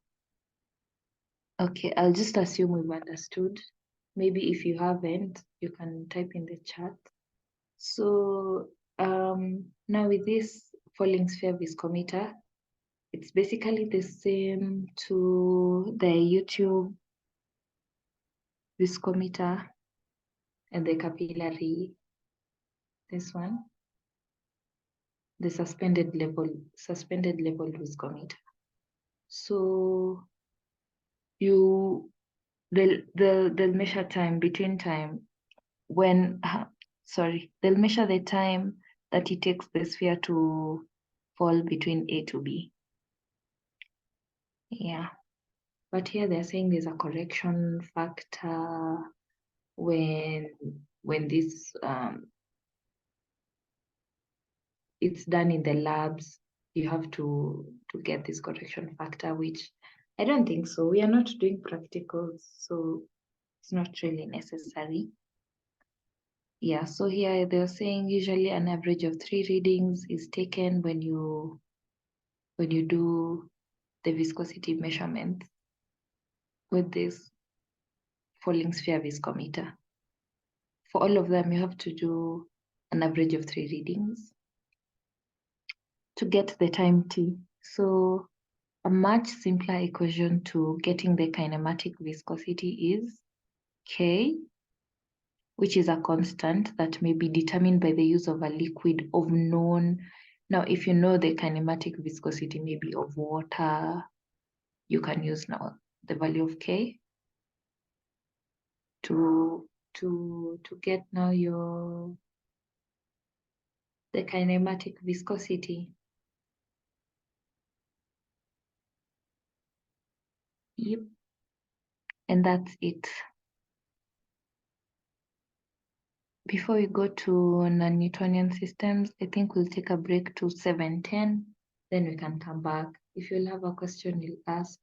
Speaker 1: Okay, I'll just assume we've understood. Maybe if you haven't, you can type in the chat. So now with this falling sphere viscometer, it's basically the same to the YouTube viscometer and the capillary, this one, the suspended level viscometer. So they'll measure time between time when, they'll measure the time that it takes the sphere to fall between A to B. Yeah, but here they're saying there's a correction factor when this it's done in the labs. You have to get this correction factor, which I don't think so. We are not doing practicals, so it's not really necessary. Yeah, so here they're saying usually an average of 3 readings is taken when you do the viscosity measurements with this falling sphere viscometer. For all of them, you have to do an average of 3 readings to get the time t. So a much simpler equation to getting the kinematic viscosity is K, which is a constant that may be determined by the use of a liquid of known. Now, if you know the kinematic viscosity maybe of water, you can use now the value of K to get now the kinematic viscosity. Yep. And that's it. Before we go to non-Newtonian systems, I think we'll take a break to 7:10, then we can come back. If you'll have a question, you'll ask.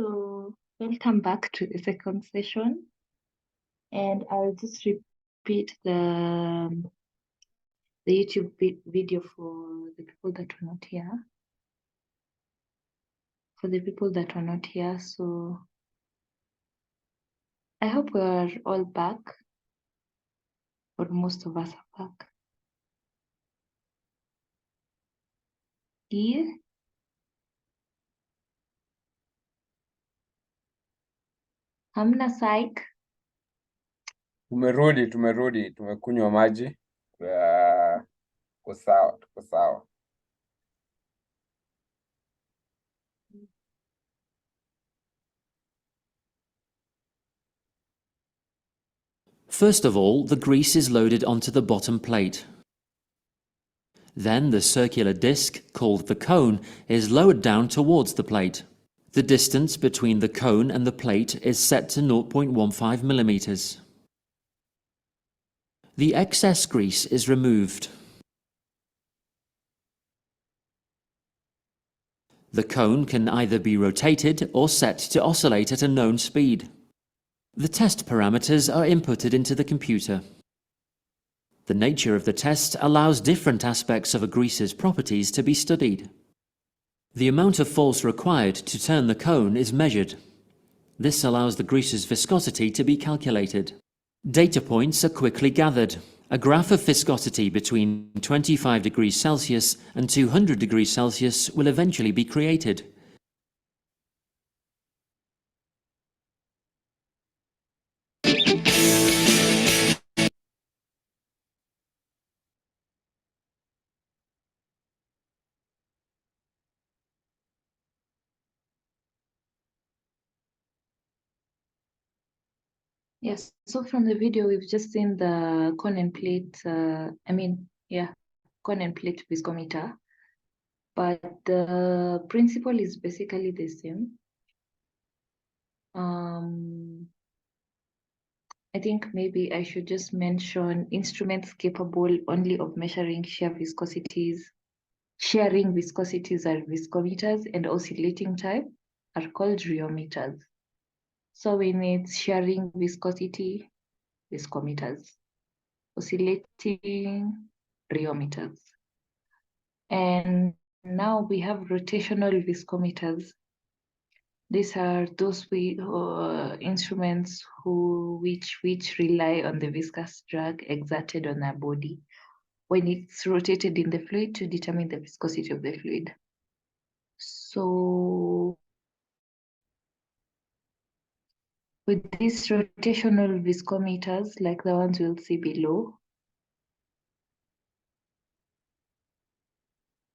Speaker 1: So welcome back to the second session, and I'll just repeat the YouTube video for the people that were not here. For the people that were not here, so I hope we're all back, or most of us are back. Yeah. Hamna psych.
Speaker 8: Tumerudi, tumekunywa maji. Tuko sawa, tuko sawa.
Speaker 6: First of all, the grease is loaded onto the bottom plate. Then the circular disc, called the cone, is lowered down towards the plate. The distance between the cone and the plate is set to 0.15 millimeters. The excess grease is removed. The cone can either be rotated or set to oscillate at a known speed. The test parameters are inputted into the computer. The nature of the test allows different aspects of a grease's properties to be studied. The amount of force required to turn the cone is measured. This allows the grease's viscosity to be calculated. Data points are quickly gathered. A graph of viscosity between 25 degrees Celsius and 200 degrees Celsius will eventually be created.
Speaker 1: Yes, so from the video, we've just seen the cone and plate, cone and plate viscometer, but the principle is basically the same. I think maybe I should just mention instruments capable only of measuring shearing viscosities are viscometers, and oscillating type are called rheometers. So we need shearing viscosity, viscometers, oscillating rheometers. And now we have rotational viscometers. These are those instruments which rely on the viscous drag exerted on a body when it's rotated in the fluid to determine the viscosity of the fluid. So with these rotational viscometers, like the ones we'll see below,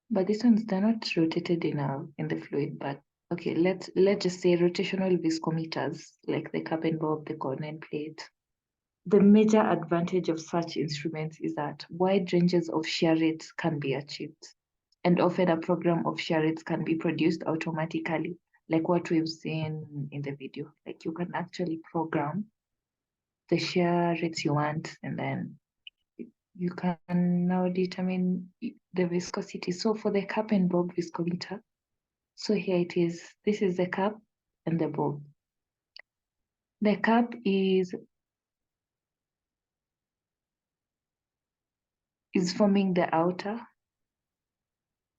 Speaker 1: but these ones, they're not rotated in the fluid, but okay, let's just say rotational viscometers, like the cup and bob, the cone and plate. The major advantage of such instruments is that wide ranges of shear rates can be achieved, and often a program of shear rates can be produced automatically, like what we've seen in the video. Like you can actually program the shear rates you want, and then you can now determine the viscosity. So for the cup and bob viscometer, so here it is. This is the cup and the bob. The cup is forming the outer.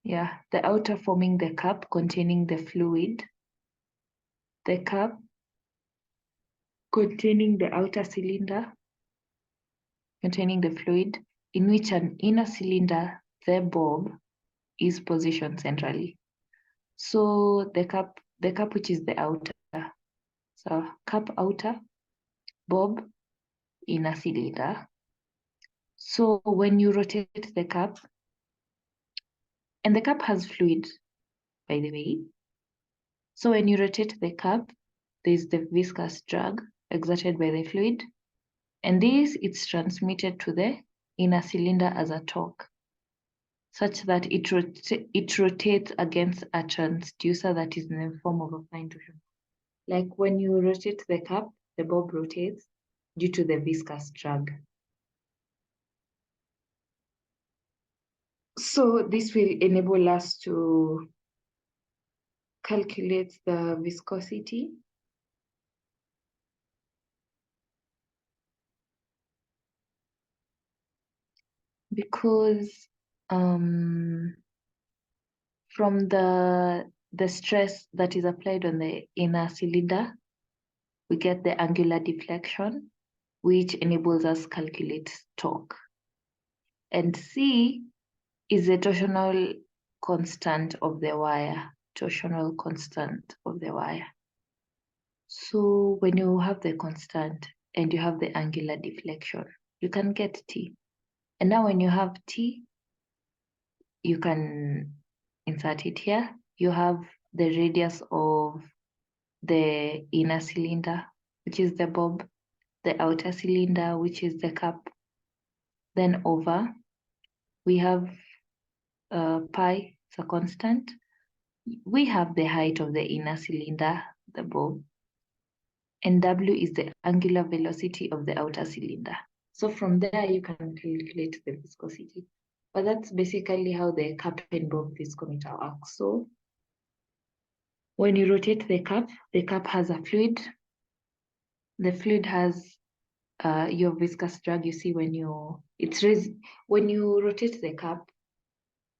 Speaker 1: Yeah, the outer forming the cup containing the fluid. The cup containing the outer cylinder containing the fluid, in which an inner cylinder, the bob, is positioned centrally. So the cup which is the outer. So cup outer, bob, inner cylinder. So when you rotate the cup, and the cup has fluid, by the way. So when you rotate the cup, there's the viscous drag exerted by the fluid, and this it's transmitted to the inner cylinder as a torque, such that it rotates against a transducer that is in the form of a fine torsion. Like when you rotate the cup, the bob rotates due to the viscous drag. So this will enable us to calculates the viscosity. Because from the stress that is applied on the inner cylinder, we get the angular deflection, which enables us calculate torque. And C is the torsional constant of the wire, torsional constant of the wire. So when you have the constant and you have the angular deflection, you can get T. And now when you have T, you can insert it here. You have the radius of the inner cylinder, which is the bob, the outer cylinder, which is the cap. Then over, we have pi, it's a constant. We have the height of the inner cylinder, the bob, and W is the angular velocity of the outer cylinder. So from there, you can calculate the viscosity. But that's basically how the cap and bob viscometer works. So when you rotate the cap has a fluid. The fluid has your viscous drag. You see when you rotate the cap,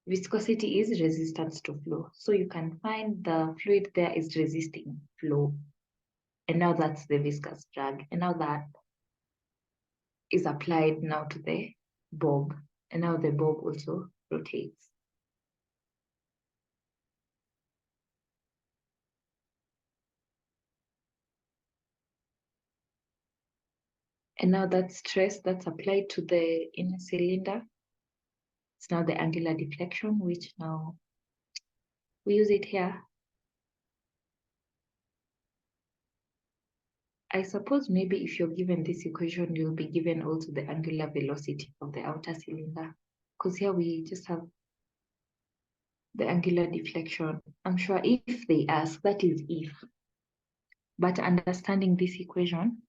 Speaker 1: viscosity is resistance to flow. So you can find the fluid there is resisting flow. And now that's the viscous drag. And now that is applied now to the bob. And now the bob also rotates. And now that stress that's applied to the inner cylinder, it's now the angular deflection, which now we use it here. I suppose maybe if you're given this equation, you'll be given also the angular velocity of the outer cylinder. Because here we just have the angular deflection. I'm sure if they ask, that is if. But understanding this equation,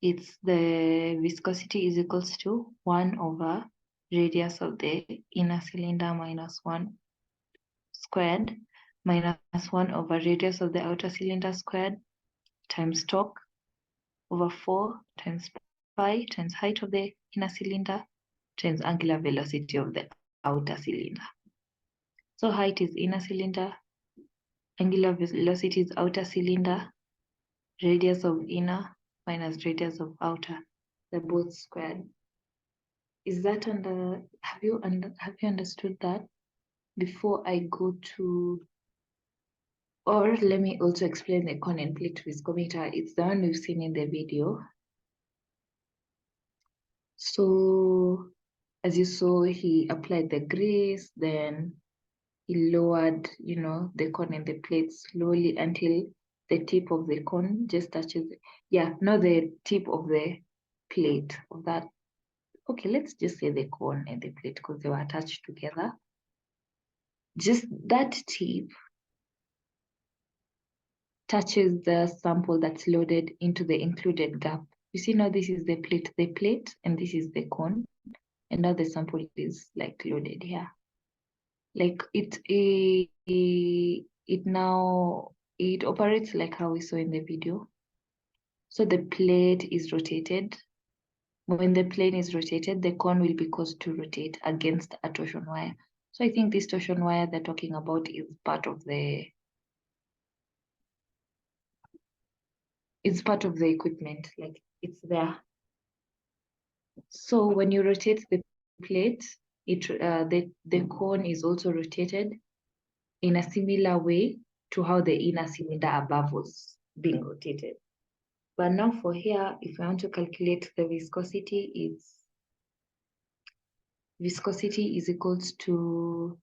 Speaker 1: it's the viscosity is equals to 1 over radius of the inner cylinder minus 1 squared minus 1 over radius of the outer cylinder squared times torque over 4 times pi times height of the inner cylinder times angular velocity of the outer cylinder. So height is inner cylinder, angular velocity is outer cylinder, radius of inner minus radius of outer. They're both squared. Is that have you understood that? Before I go to, or let me also explain the cone and plate viscometer. It's the one we've seen in the video. So as you saw, he applied the grease, then he lowered, the cone and the plate slowly until the tip of the cone just touches, not the tip of the plate of that. Okay, let's just say the cone and the plate because they were attached together. Just that tip touches the sample that's loaded into the included gap. You see now this is the plate, and this is the cone. And now the sample is like loaded here. Like it operates like how we saw in the video. So the plate is rotated. When the plane is rotated, the cone will be caused to rotate against a torsion wire. So I think this torsion wire they're talking about is part of the equipment, like it's there. So when you rotate the plate, the cone is also rotated in a similar way to how the inner cylinder above was being rotated. But now for here, if I want to calculate the viscosity, viscosity is equals to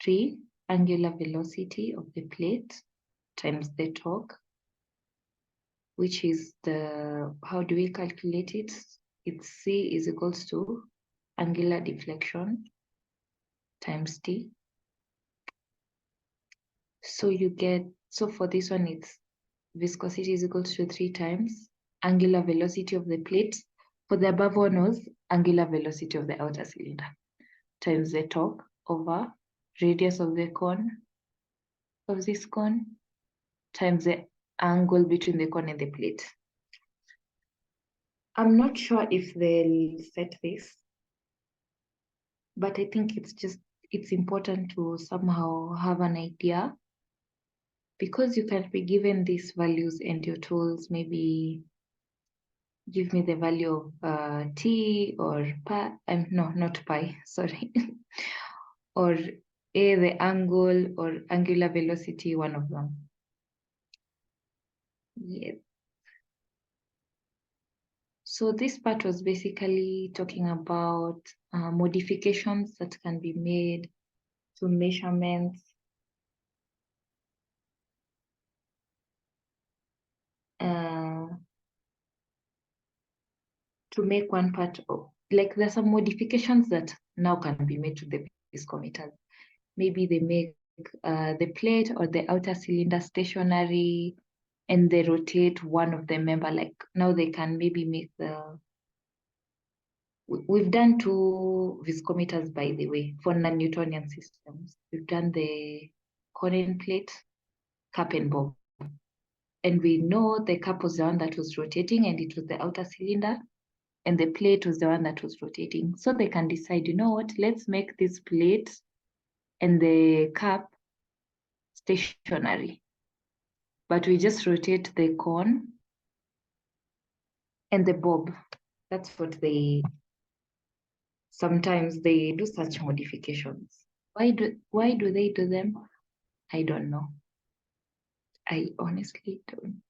Speaker 1: 3 angular velocity of the plate times the torque, which is how do we calculate it? It's C is equals to angular deflection times T. So for this one, it's viscosity is equals to 3 times angular velocity of the plate. For the above one was angular velocity of the outer cylinder times the torque over radius of the cone of this cone times the angle between the cone and the plate. I'm not sure if they'll set this, but I think it's important to somehow have an idea, because you can be given these values and your tools maybe give me the value of t or pi, no, not pi, sorry, or a, the angle or angular velocity, one of them. Yes. So this part was basically talking about modifications that can be made to measurements to make one part of, like there's some modifications that now can be made to the viscometers. Maybe they make the plate or the outer cylinder stationary and they rotate one of the member, like now they can maybe make the, we've done 2 viscometers, by the way, for non-Newtonian systems. We've done the cone plate, cap and bob. And we know the cap was the one that was rotating and it was the outer cylinder, and the plate was the one that was rotating. So they can decide, you know what, let's make this plate and the cap stationary, but we just rotate the cone and the bob. That's what sometimes they do such modifications. Why do they do them? I don't know. I honestly don't.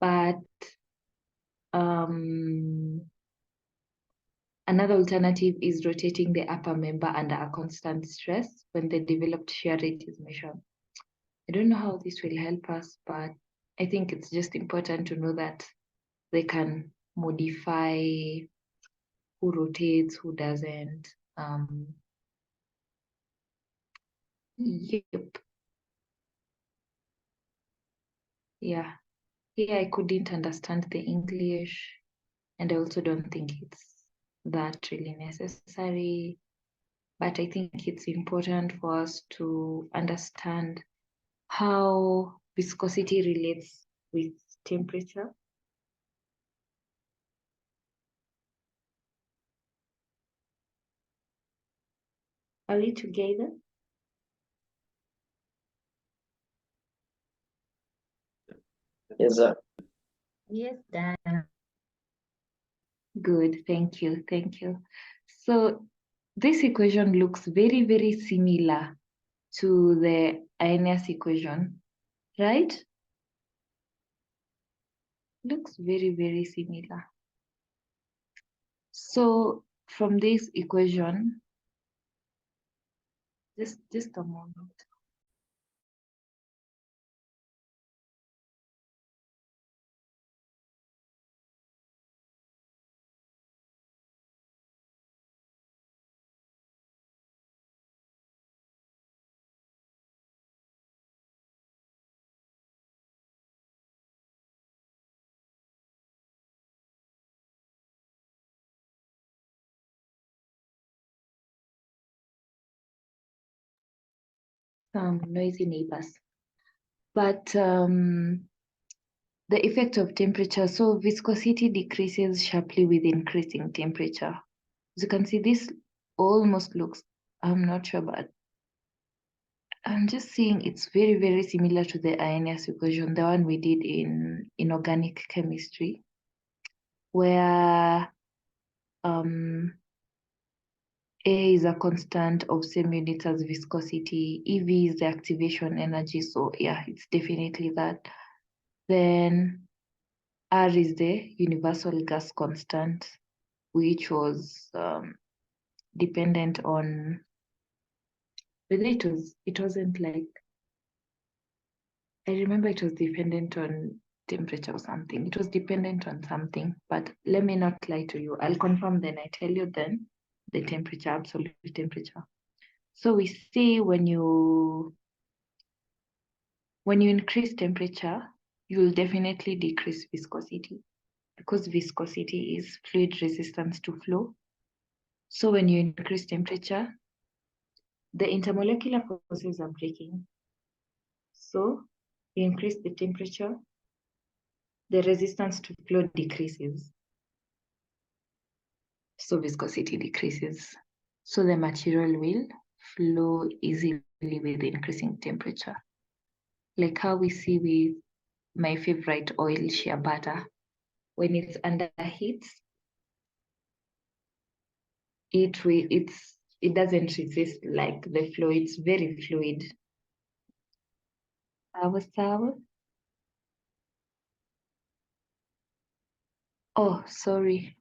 Speaker 1: But another alternative is rotating the upper member under a constant stress when the developed shear rate is measured. I don't know how this will help us, but I think it's just important to know that they can modify who rotates, who doesn't. Yep. Yeah. Here I couldn't understand the English, and I also don't think it's that really necessary. But I think it's important for us to understand how viscosity relates with temperature. Are we together?
Speaker 4: Yes, sir.
Speaker 1: Yes, Dan. Good, thank you, thank you. So this equation looks very, very similar to the Arrhenius equation, right? Looks very, very similar. So from this equation, just a moment. Some noisy neighbors. But the effect of temperature, so viscosity decreases sharply with increasing temperature. As you can see, this almost looks, I'm not sure, but I'm just seeing it's very, very similar to the Arrhenius equation, the one we did in inorganic chemistry, where A is a constant of same units as viscosity, EV is the activation energy, so yeah, it's definitely that. Then R is the universal gas constant, which was dependent on, whether it wasn't like, I remember it was dependent on temperature or something. It was dependent on something, but let me not lie to you. I'll confirm then I tell you then the temperature, absolute temperature. So we see when you increase temperature, you'll definitely decrease viscosity, because viscosity is fluid resistance to flow. So when you increase temperature, the intermolecular forces are breaking. So you increase the temperature, the resistance to flow decreases. So viscosity decreases. So the material will flow easily with increasing temperature. Like how we see with my favorite oil, shea butter. When it's under heat, it doesn't resist like the flow. It's very fluid. Sawa. Oh, sorry.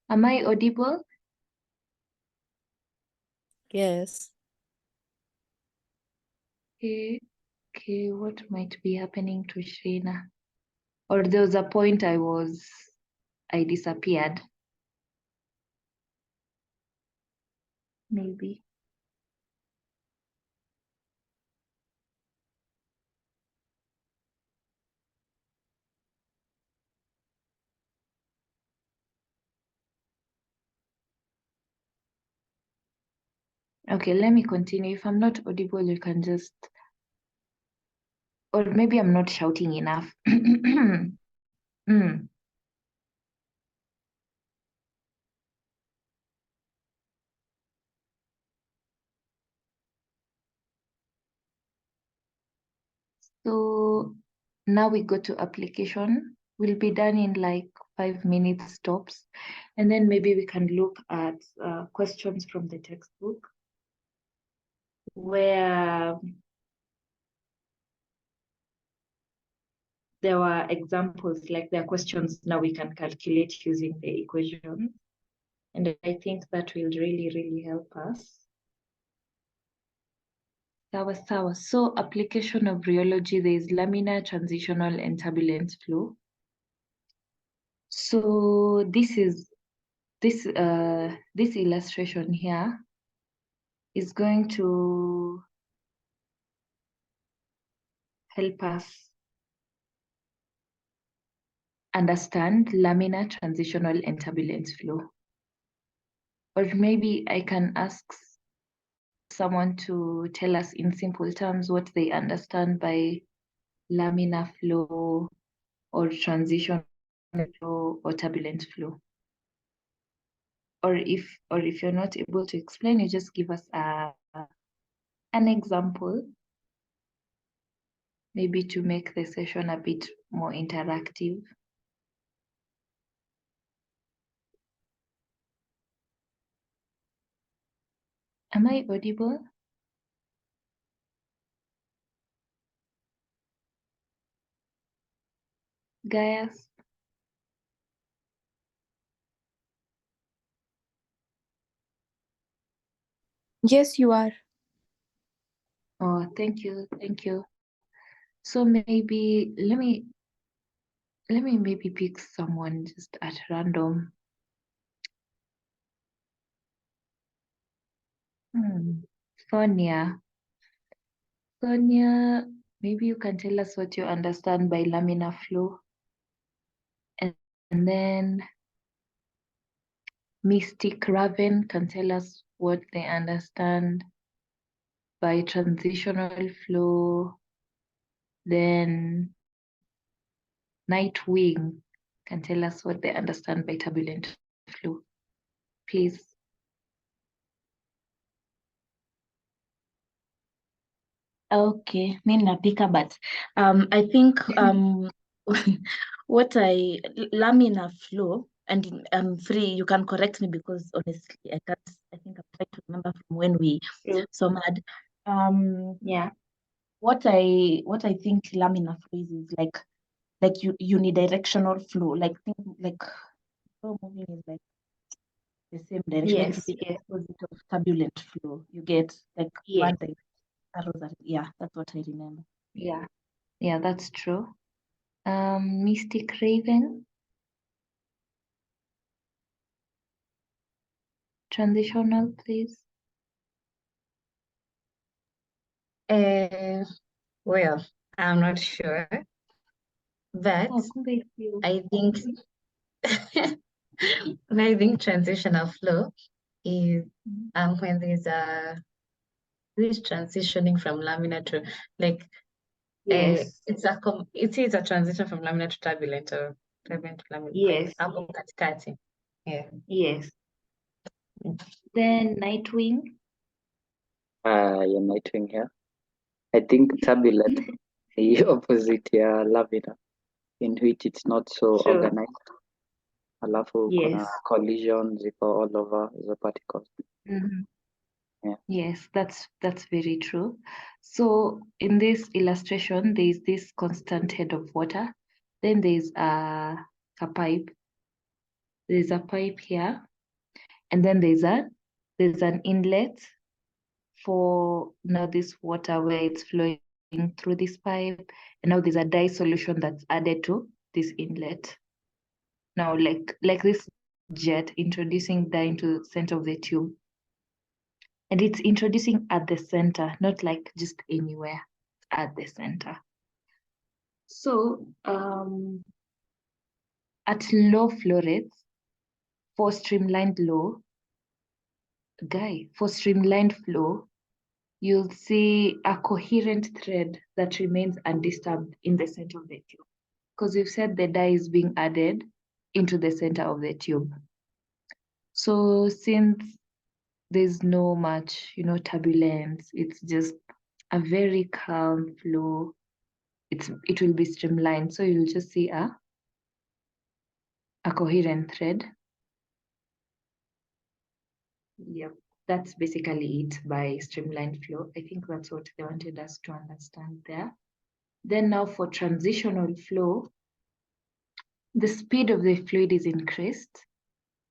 Speaker 1: Am I audible?
Speaker 7: Yes.
Speaker 1: Okay, what might be happening to Shrina? Or there was a point I disappeared. Maybe. Okay, let me continue. If I'm not audible, you can just, or maybe I'm not shouting enough. Mm. So now we go to application. We'll be done in like 5 minutes tops. And then maybe we can look at questions from the textbook where there were examples, like there are questions now we can calculate using the equation. And I think that will really, really help us. Sawa. So application of rheology, there is laminar, transitional, and turbulent flow. So this illustration here is going to help us understand laminar, transitional, and turbulent flow. Or maybe I can ask someone to tell us in simple terms what they understand by laminar flow or transitional flow or turbulent flow. Or if you're not able to explain, you just give us an example, maybe to make the session a bit more interactive. Am I audible? Gaius?
Speaker 7: Yes, you are.
Speaker 1: Oh, thank you. So maybe let me maybe pick someone just at random. Sonia, maybe you can tell us what you understand by laminar flow. And then Mystic Raven can tell us what they understand by transitional flow. Then Nightwing can tell us what they understand by turbulent flow. Please.
Speaker 9: Okay, mi napika, but I think what laminar flow, and I'm free, you can correct me because honestly I think I'm trying to remember from when we so mad.
Speaker 1: Yeah.
Speaker 9: What I think laminar flow is like unidirectional flow, like flow moving is like the same direction. Like it's the opposite of turbulent flow. You get like one direction. Yeah, that's what I remember.
Speaker 1: Yeah, that's true. Mystic Raven. Transitional, please.
Speaker 10: Well, I'm not sure, but I think I think transitional flow is when there's a this transitioning from laminar to like
Speaker 1: Yes.
Speaker 10: it is a transition from laminar to turbulent or turbulent to laminar.
Speaker 1: Yes.
Speaker 10: Hapo katikati. Yeah.
Speaker 1: Yes. Then Nightwing.
Speaker 4: Yeah, Nightwing here. I think turbulent, the opposite, yeah, laminar, in which it's not so
Speaker 1: Sure.
Speaker 4: organized. Alafu kuna
Speaker 1: Yes.
Speaker 4: collisions ziko all over the particles.
Speaker 1: Mhm.
Speaker 4: Yeah.
Speaker 1: Yes, that's very true. So in this illustration, there is this constant head of water. Then there's a pipe. There's a pipe here, and then there's an inlet for now this water where it's flowing through this pipe, and now there's a dye solution that's added to this inlet. Now, like this jet introducing dye into the center of the tube. And it's introducing at the center, not like just anywhere, at the center. So at low flow rates, for streamlined flow, you'll see a coherent thread that remains undisturbed in the center of the tube. Because we've said the dye is being added into the center of the tube. So since there's no much, turbulence, it's just a very calm flow. It will be streamlined. So you'll just see a coherent thread. Yep, that's basically it by streamlined flow. I think that's what they wanted us to understand there. Then now for transitional flow, the speed of the fluid is increased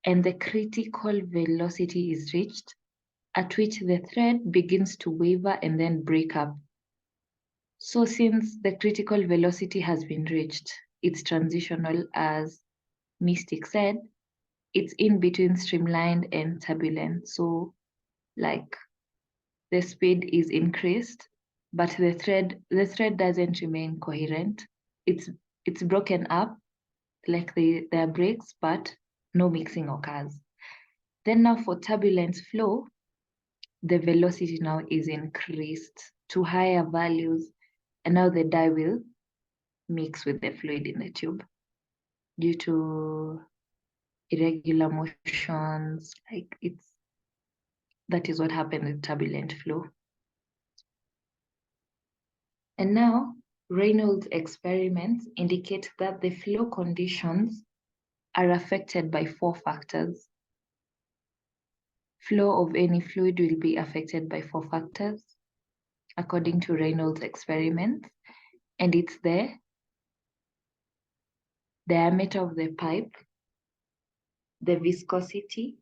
Speaker 1: and the critical velocity is reached, at which the thread begins to waver and then break up. So since the critical velocity has been reached, it's transitional, as Mystic said. It's in between streamlined and turbulent. So like the speed is increased, but the thread doesn't remain coherent. It's broken up, like there are breaks, but no mixing occurs. Then now for turbulent flow, the velocity now is increased to higher values, and now the dye will mix with the fluid in the tube due to irregular motions. That is what happened with turbulent flow. And now Reynolds experiments indicate that the flow conditions are affected by 4 factors. Flow of any fluid will be affected by 4 factors according to Reynolds experiments, and it's the diameter of the pipe, the viscosity,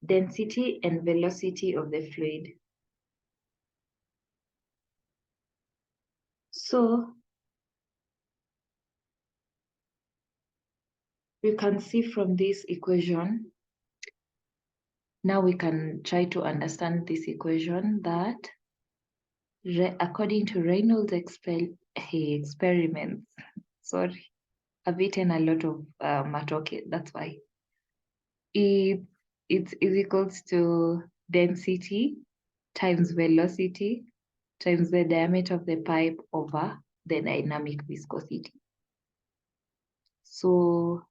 Speaker 1: density, and velocity of the fluid. So we can see from this equation, now we can try to understand this equation that according to Reynolds experiments, sorry, I've eaten a lot of matoke, that's why. It's equals to density times velocity times the diameter of the pipe over the dynamic viscosity. So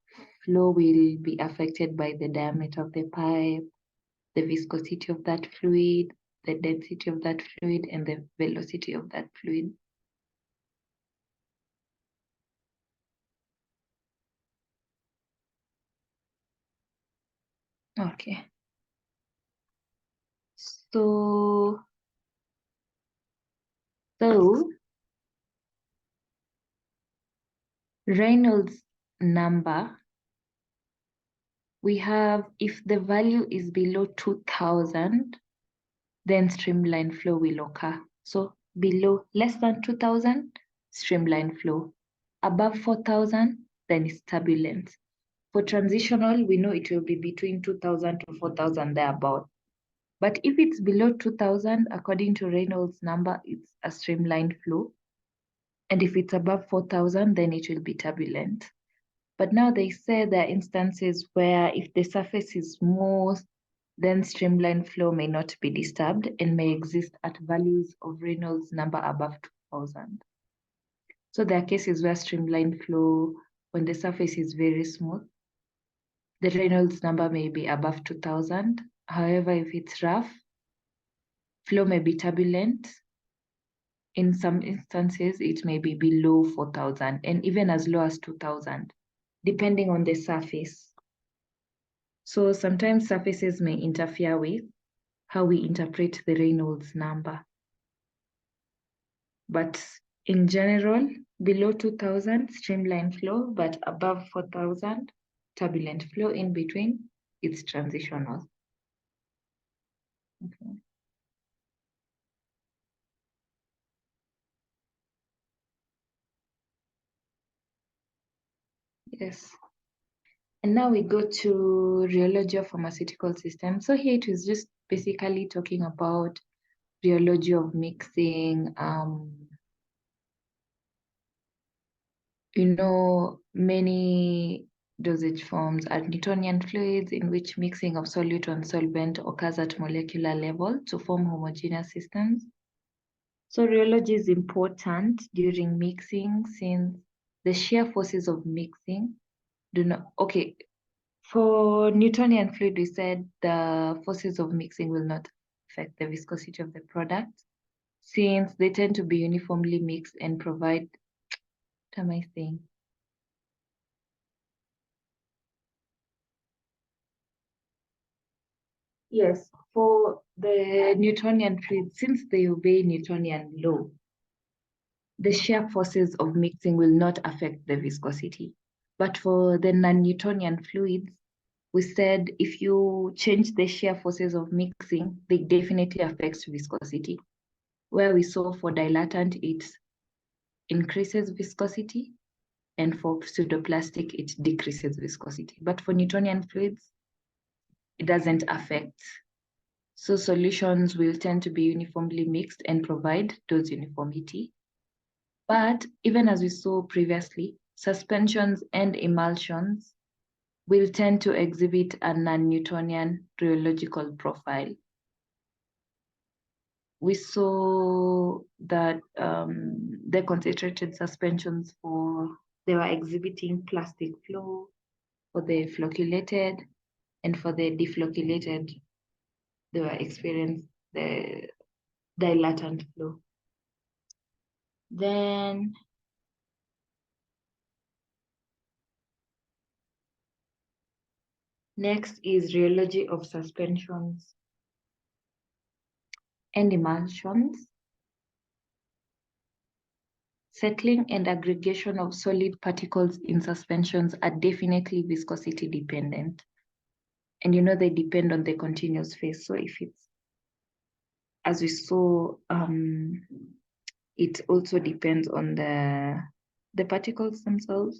Speaker 1: flow will be affected by the diameter of the pipe, the viscosity of that fluid, the density of that fluid, and the velocity of that fluid. Okay. So Reynolds number, we have, if the value is below 2000, then streamline flow will occur. So below, less than 2000, streamline flow. Above 4000, then it's turbulent. For transitional, we know it will be between 2000 to 4000 thereabout. But if it's below 2000, according to Reynolds number, it's a streamlined flow. And if it's above 4000, then it will be turbulent. But now they say there are instances where if the surface is smooth, then streamline flow may not be disturbed and may exist at values of Reynolds number above 2000. So there are cases where streamline flow, when the surface is very smooth, the Reynolds number may be above 2000. However, if it's rough, flow may be turbulent. In some instances, it may be below 4000 and even as low as 2000, depending on the surface. So sometimes surfaces may interfere with how we interpret the Reynolds number. But in general, below 2000, streamline flow, but above 4000, turbulent flow. In between, it's transitional. Okay. Yes. And now we go to rheology of pharmaceutical systems. So here it is just basically talking about rheology of mixing, many dosage forms are Newtonian fluids in which mixing of solute and solvent occurs at molecular level to form homogeneous systems. So rheology is important during mixing since the shear forces of mixing do not, okay, for Newtonian fluid, we said the forces of mixing will not affect the viscosity of the product since they tend to be uniformly mixed and provide, what am I saying? Yes, for the Newtonian fluid, since they obey Newtonian law, the shear forces of mixing will not affect the viscosity. But for the non-Newtonian fluids, we said if you change the shear forces of mixing, they definitely affect viscosity. Where we saw for dilatant, it increases viscosity, and for pseudoplastic, it decreases viscosity. But for Newtonian fluids, it doesn't affect. So solutions will tend to be uniformly mixed and provide dose uniformity. But even as we saw previously, suspensions and emulsions will tend to exhibit a non-Newtonian rheological profile. We saw that the concentrated suspensions they were exhibiting plastic flow for the flocculated, and for the deflocculated, they were experiencing the dilatant flow. Then next is rheology of suspensions and emulsions. Settling and aggregation of solid particles in suspensions are definitely viscosity dependent. And they depend on the continuous phase. So if it's, as we saw, it also depends on the particles themselves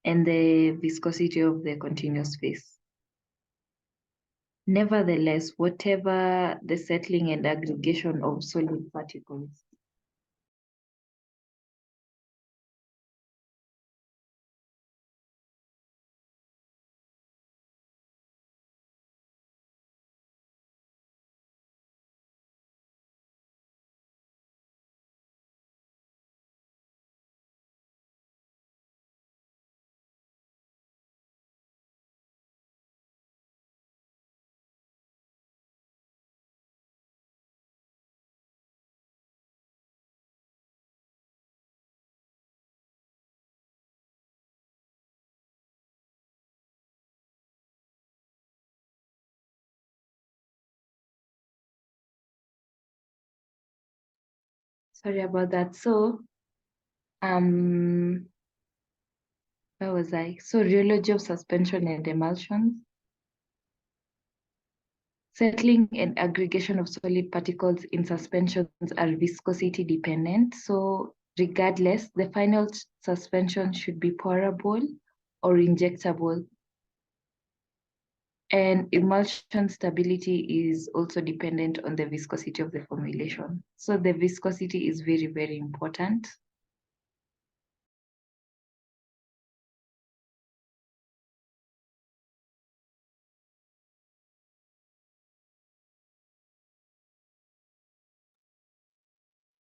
Speaker 1: and the viscosity of the continuous phase. Nevertheless, whatever the settling and aggregation of solid particles, sorry about that. So, where was I? So rheology of suspension and emulsions. Settling and aggregation of solid particles in suspensions are viscosity dependent. So regardless, the final suspension should be pourable or injectable. And emulsion stability is also dependent on the viscosity of the formulation. So the viscosity is very, very important.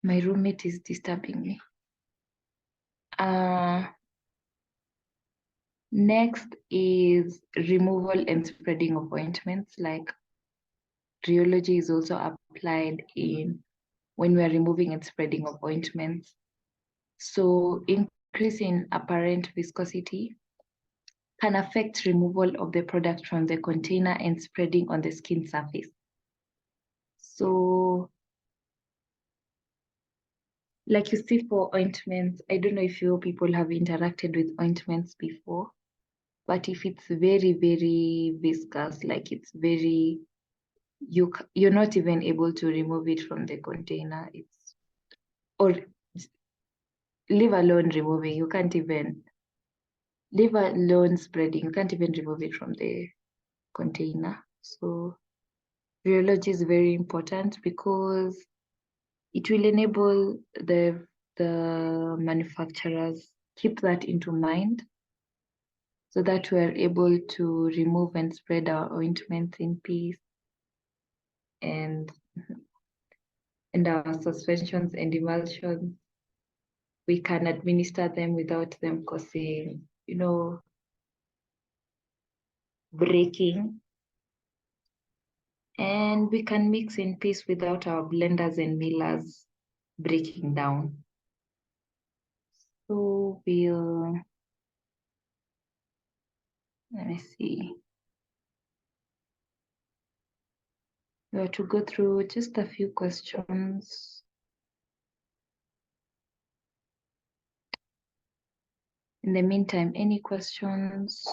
Speaker 1: My roommate is disturbing me. Next is removal and spreading of ointments. Like rheology is also applied in when we are removing and spreading of ointments. So increase in apparent viscosity can affect removal of the product from the container and spreading on the skin surface. So like you see for ointments, I don't know if you people have interacted with ointments before, but if it's very, very viscous, like it's very, you're not even able to remove it from the container. Or leave alone removing, you can't even, leave alone spreading, you can't even remove it from the container. So rheology is very important because it will enable the manufacturers keep that into mind so that we are able to remove and spread our ointments in peace, and our suspensions and emulsions, we can administer them without them causing, breaking. And we can mix in peace without our blenders and millers breaking down. So let me see. We have to go through just a few questions. In the meantime, any questions?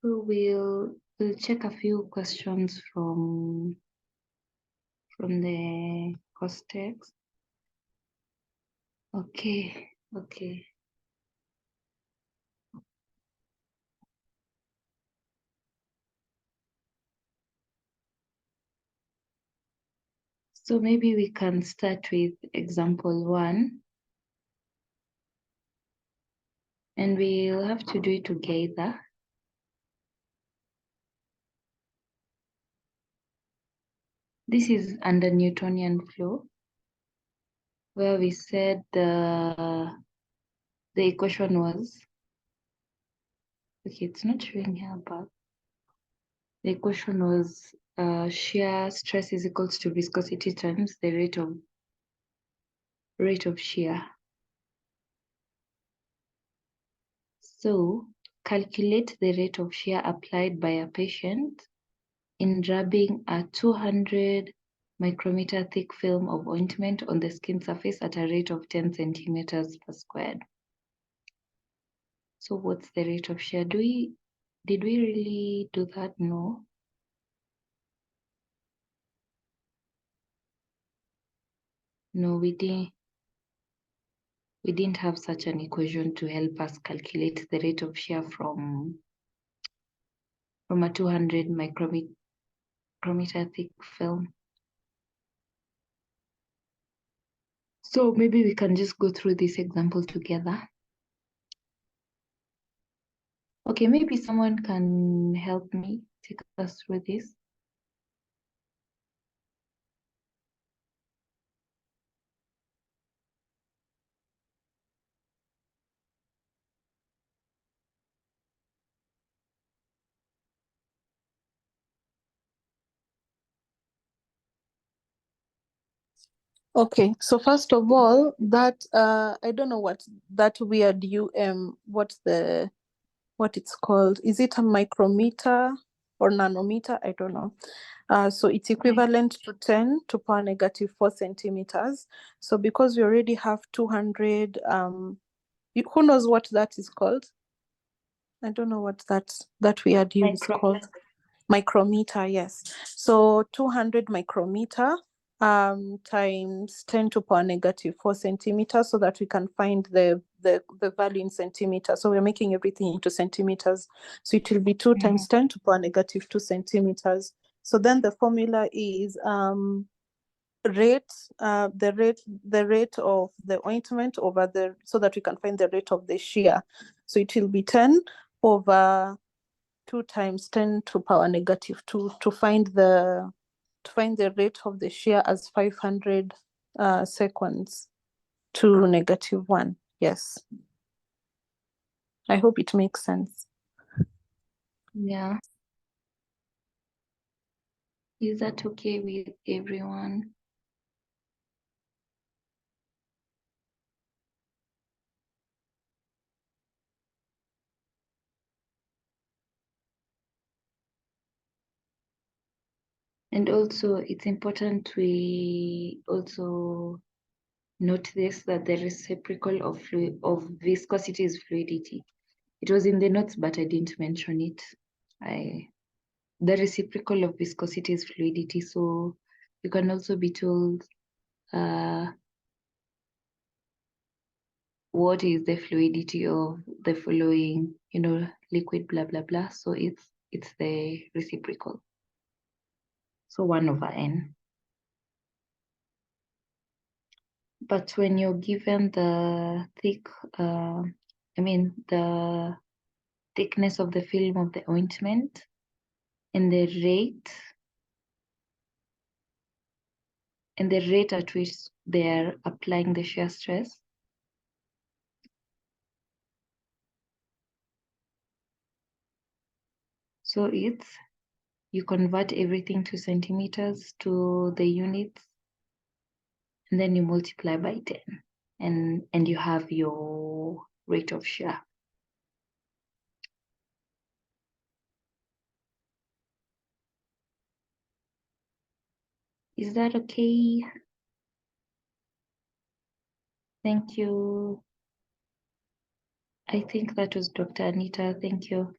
Speaker 1: So we'll check a few questions from the course text. Okay. So maybe we can start with example 1. And we'll have to do it together. This is under Newtonian flow, where we said the equation was, okay, it's not showing here, but the equation was shear stress is equals to viscosity times the rate of shear. So calculate the rate of shear applied by a patient in rubbing a 200 micrometer thick film of ointment on the skin surface at a rate of 10 centimeters per squared. So what's the rate of shear? Did we really do that? No. No, we didn't have such an equation to help us calculate the rate of shear from a 200 micrometer thick film. So maybe we can just go through this example together. Okay, maybe someone can help me take us through this.
Speaker 11: Okay, so first of all, that I don't know what that weird what it's called. Is it a micrometer or nanometer? I don't know. So it's equivalent to 10 to power negative 4 centimeters. So because we already have 200, who knows what that is called? I don't know what that weird is called. Micrometer, yes. So 200 micrometer times 10 to power negative 4 centimeters, so that we can find the value in centimeters. So we're making everything into centimeters. So it will be 2 times 10 to power negative 2 centimeters. So then the formula is the rate of the ointment over so that we can find the rate of the shear. So it will be 10 over 2 times 10 to power negative 2 to find the rate of the shear as 500 seconds to -1. Yes. I hope it makes sense.
Speaker 1: Yeah. Is that okay with everyone? And also, it's important we also note this, that the reciprocal of viscosity is fluidity. It was in the notes, but I didn't mention it. The reciprocal of viscosity is fluidity, so you can also be told what is the fluidity of the following, liquid, blah, blah, blah. So it's the reciprocal. So 1/n. But when you're given the the thickness of the film of the ointment and the rate at which they're applying the shear stress, so you convert everything to centimeters to the units, and then you multiply by 10, and you have your rate of shear. Is that okay? Thank you. I think that was Dr. Anita. Thank you.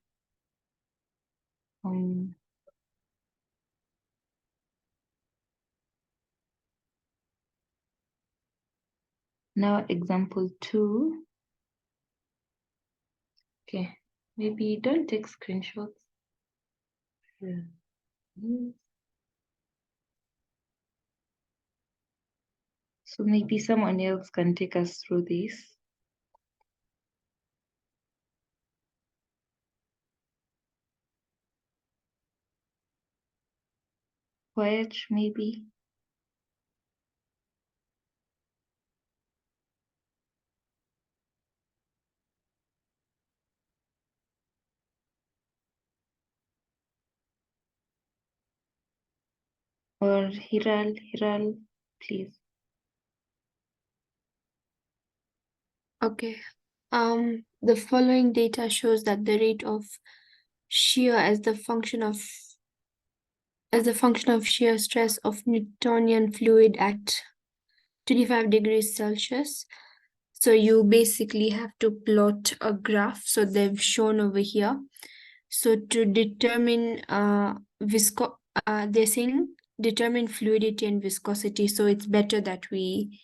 Speaker 1: Now example 2. Okay, maybe don't take screenshots. Yeah. So maybe someone else can take us through this. Poet, maybe. Or Hiral, please.
Speaker 3: Okay. The following data shows that the rate of shear as the function of shear stress of Newtonian fluid at 25 degrees Celsius. So you basically have to plot a graph. So they've shown over here. So to determine they're saying determine fluidity and viscosity. So it's better that we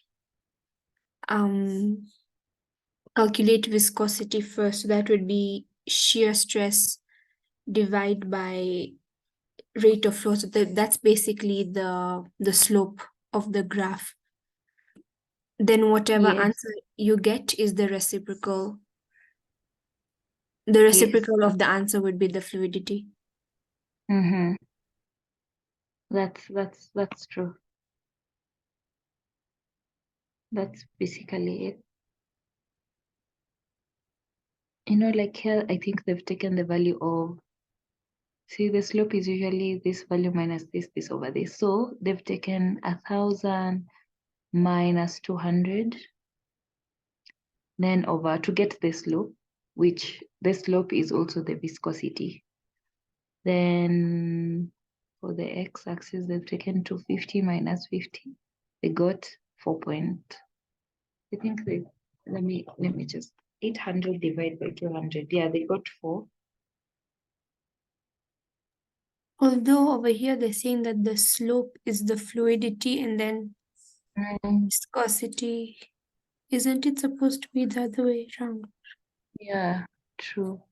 Speaker 3: calculate viscosity first. So that would be shear stress divided by rate of flow. So that's basically the slope of the graph. Then whatever
Speaker 1: Yes.
Speaker 3: answer you get is the reciprocal. The reciprocal of the answer would be the fluidity.
Speaker 1: Mm-hmm. That's true. That's basically it. You know, like here, I think they've taken the value of, see, the slope is usually this value minus this over this. So they've taken 1,000 minus 200, then over to get the slope, which the slope is also the viscosity. Then for the x-axis, they've taken 250 minus 50. They got 4 point. I think they, let me just, 800 divided by 200. Yeah, they got 4.
Speaker 3: Although over here they're saying that the slope is the fluidity and then viscosity. Isn't it supposed to be the other way around?
Speaker 1: Yeah, true.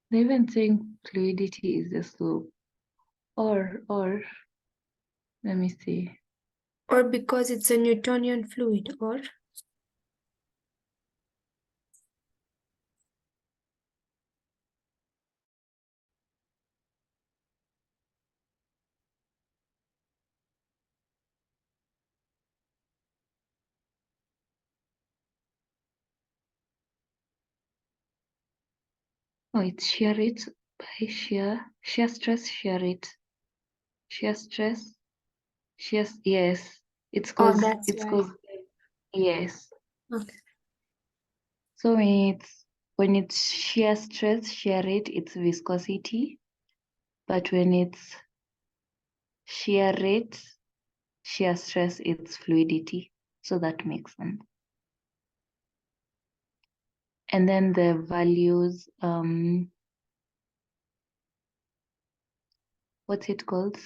Speaker 1: They even saying fluidity is the slope. Or, let me see.
Speaker 3: Or because it's a Newtonian fluid, or?
Speaker 1: Oh, it's shear rate by shear stress, shear rate. Shear stress, yes. It's
Speaker 3: Oh,
Speaker 1: cause,
Speaker 3: that's
Speaker 1: it's
Speaker 3: why.
Speaker 1: cause, yes.
Speaker 3: Okay.
Speaker 1: So when it's shear stress, shear rate, it's viscosity. But when it's shear rate, shear stress, it's fluidity. So that makes sense. And then the values, what's it called?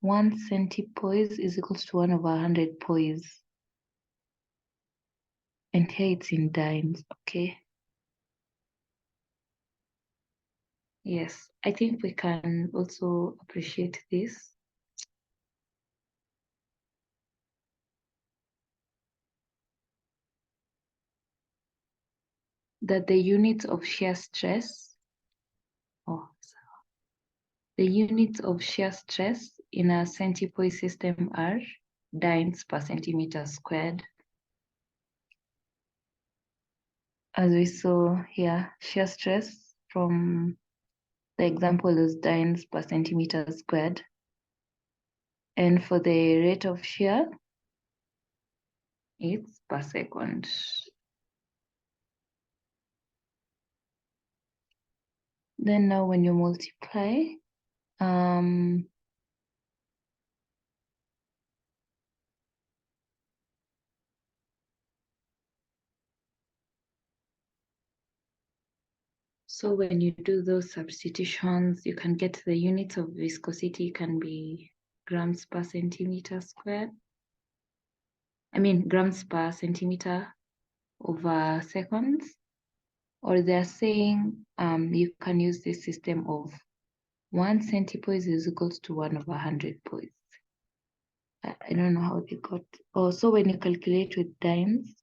Speaker 1: 1 centipoise is equals to 1/100 poise. And here it's in dynes, okay? Yes, I think we can also appreciate this. That the units of shear stress, the units of shear stress in a centipoise system are dynes per centimeter squared. As we saw here, shear stress from the example is dynes per centimeter squared. And for the rate of shear, it's per second. Then now when you multiply, So when you do those substitutions, you can get the units of viscosity can be grams per centimeter squared. I mean, grams per centimeter over seconds. Or they're saying you can use this system of 1 centipoise is equals to 1/100 poise. I don't know how they got. Oh, so when you calculate with times,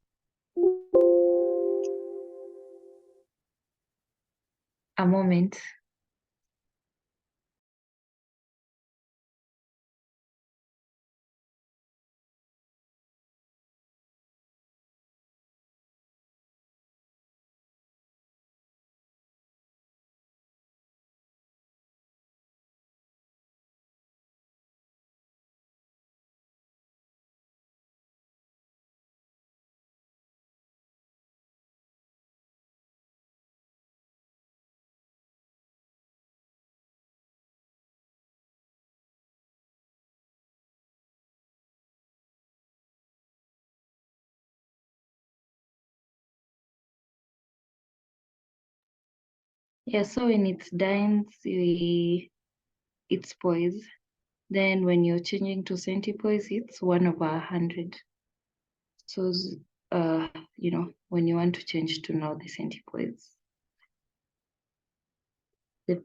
Speaker 1: a moment. Yeah, so when it's dynes, it's poise. Then when you're changing to centipoise, it's 1/100. So, when you want to change to now the centipoise, the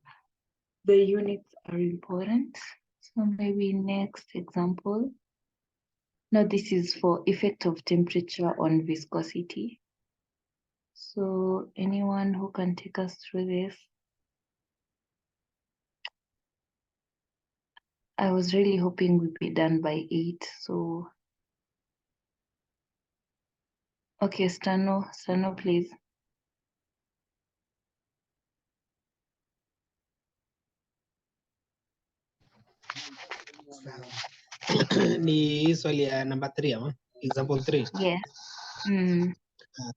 Speaker 1: units are important. So maybe next example. Now this is for effect of temperature on viscosity. So anyone who can take us through this? I was really hoping we'd be done by 8. So, okay, Stano, please.
Speaker 2: Ni swali ya number 3 ama? Example 3.
Speaker 1: Yes.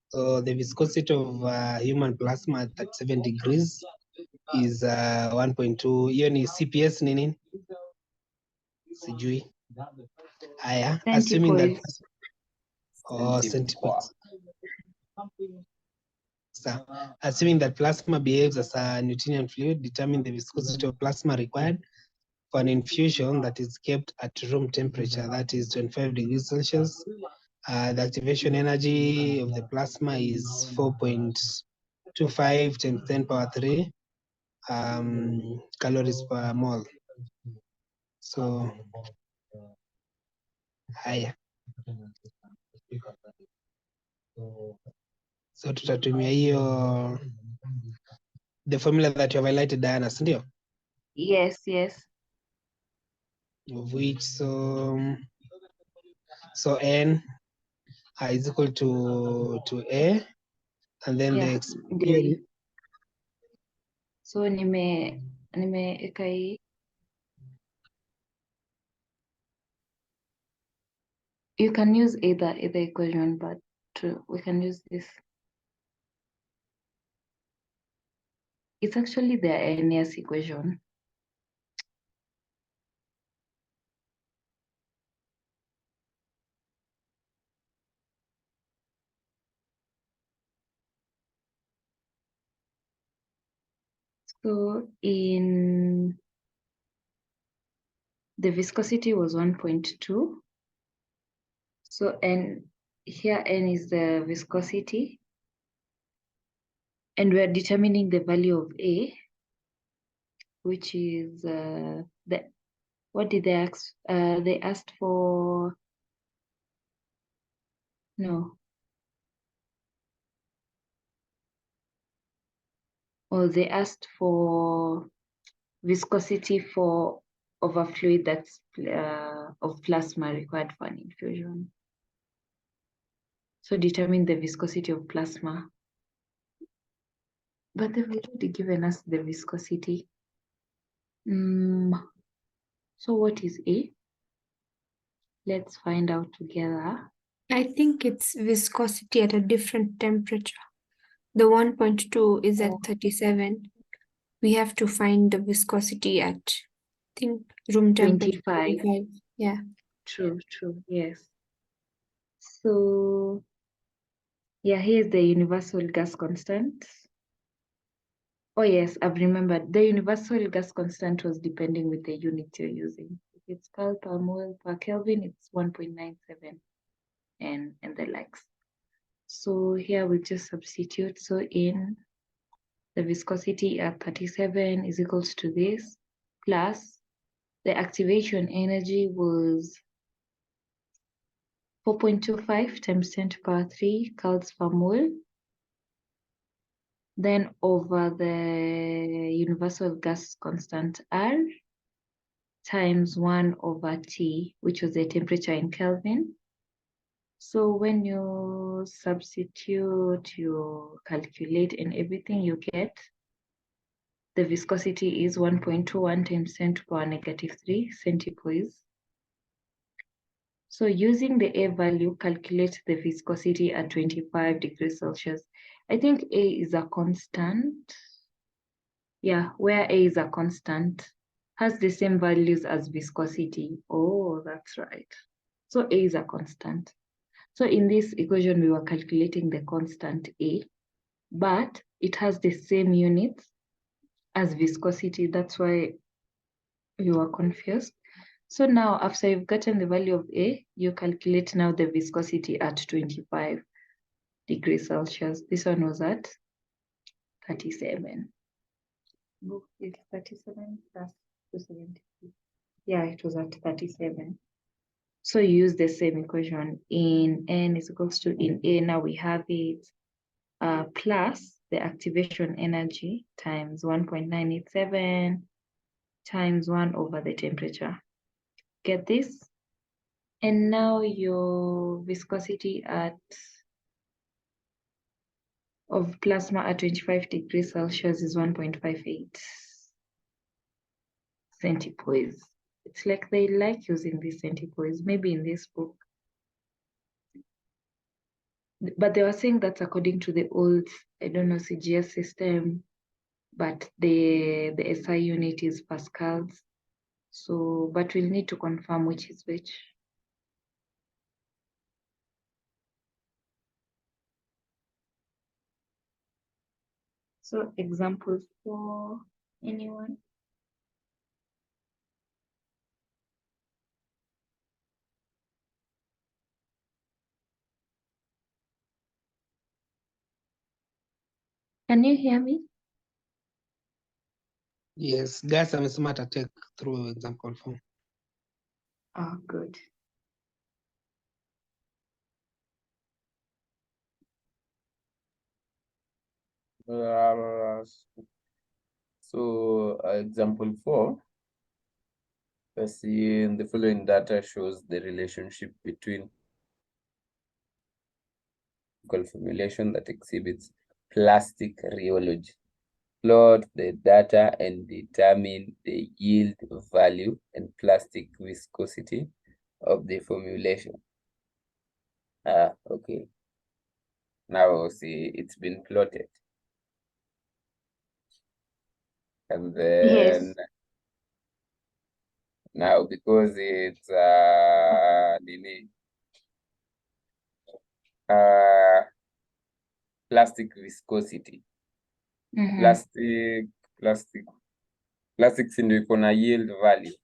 Speaker 2: So the viscosity of human plasma at 37 degrees is 1.2. Hiyo ni CPS ni nini? Sijui. Haya, assuming that centipoise. So, assuming that plasma behaves as a Newtonian fluid, determine the viscosity of plasma required for an infusion that is kept at room temperature, that is 25 degrees Celsius. The activation energy of the plasma is 4.25 times 10 power 3 calories per mole. So, haya. So tutatumia hiyo the formula that you have highlighted, Diana, sindio?
Speaker 1: Yes.
Speaker 2: Of which so N is equal to A, and then the experience.
Speaker 1: So nimeweka hii. You can use either equation, but we can use this. It's actually the Arrhenius equation. So in the viscosity was 1.2. So here N is the viscosity. And we're determining the value of A, which is what did they ask? They asked for, no. Or they asked for viscosity of a fluid that's of plasma required for an infusion. So determine the viscosity of plasma. But they've already given us the viscosity. So what is A? Let's find out together.
Speaker 3: I think it's viscosity at a different temperature. The 1.2 is at 37. We have to find the viscosity at, I think, room temperature 25. Yeah.
Speaker 1: True, yes. So, yeah, here's the universal gas constant. Oh yes, I've remembered. The universal gas constant was depending with the unit you're using. If it's cal per mole per Kelvin, it's 1.97 and the likes. So here we just substitute. So in the viscosity at 37 is equals to this, plus the activation energy was 4.25 times 10 to the power 3 cals per mole. Then over the universal gas constant R times 1 over T, which was the temperature in Kelvin. So when you substitute, you calculate and everything, you get the viscosity is 1.21 times 10 to the power negative 3 centipoise. So using the A value, calculate the viscosity at 25 degrees Celsius. I think A is a constant. Yeah, where A is a constant, has the same values as viscosity. Oh, that's right. So A is a constant. So in this equation, we were calculating the constant A, but it has the same units as viscosity. That's why you are confused. So now after you've gotten the value of A, you calculate now the viscosity at 25 degrees Celsius. This one was at 37. Book is 37 plus 270. Yeah, it was at 37. So you use the same equation in N is equals to in A. Now we have it plus the activation energy times 1.987 times 1 over the temperature. Get this? And now your viscosity of plasma at 25 degrees Celsius is 1.58 centipoise. It's like they like using this centipoise, maybe in this book. But they were saying that's according to the old, I don't know, CGS system, but the SI unit is pascals. So, but we'll need to confirm which is which. So examples for anyone? Can you hear me?
Speaker 2: Yes, gas amesema ata take through example form.
Speaker 1: Oh, good.
Speaker 8: So example 4, let's see, the following data shows the relationship between formulation that exhibits plastic rheology. Plot the data and determine the yield value and plastic viscosity of the formulation. Okay. Now see, it's been plotted. And then now because it's plastic viscosity. Plastic ndio iko na yield value.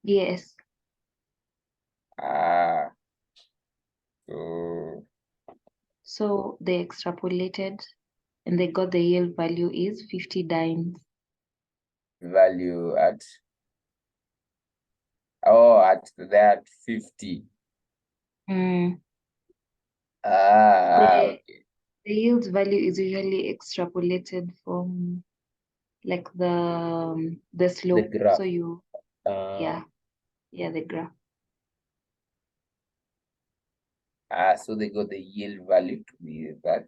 Speaker 1: Yes. So they extrapolated and they got the yield value is 50 dynes.
Speaker 8: Value at that 50. Okay.
Speaker 1: The yield value is usually extrapolated from like the slope.
Speaker 8: The graph.
Speaker 1: So you yeah, the graph.
Speaker 8: So they got the yield value to be that.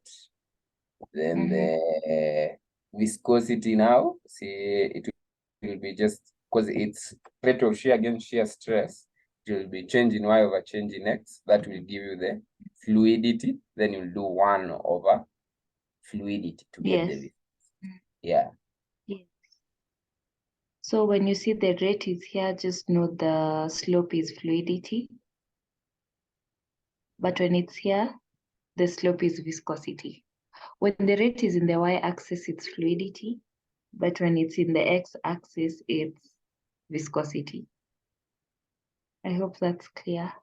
Speaker 8: Then the viscosity now, see, it will be just because it's rate of shear against shear stress, it will be change in Y over change in X. That will give you the fluidity. Then you'll do 1 over fluidity to get the viscosity. Yeah.
Speaker 1: Yes. So when you see the rate is here, just know the slope is fluidity. But when it's here, the slope is viscosity. When the rate is in the y-axis, it's fluidity. but when it's in the x-axis, it's viscosity. I hope that's clear.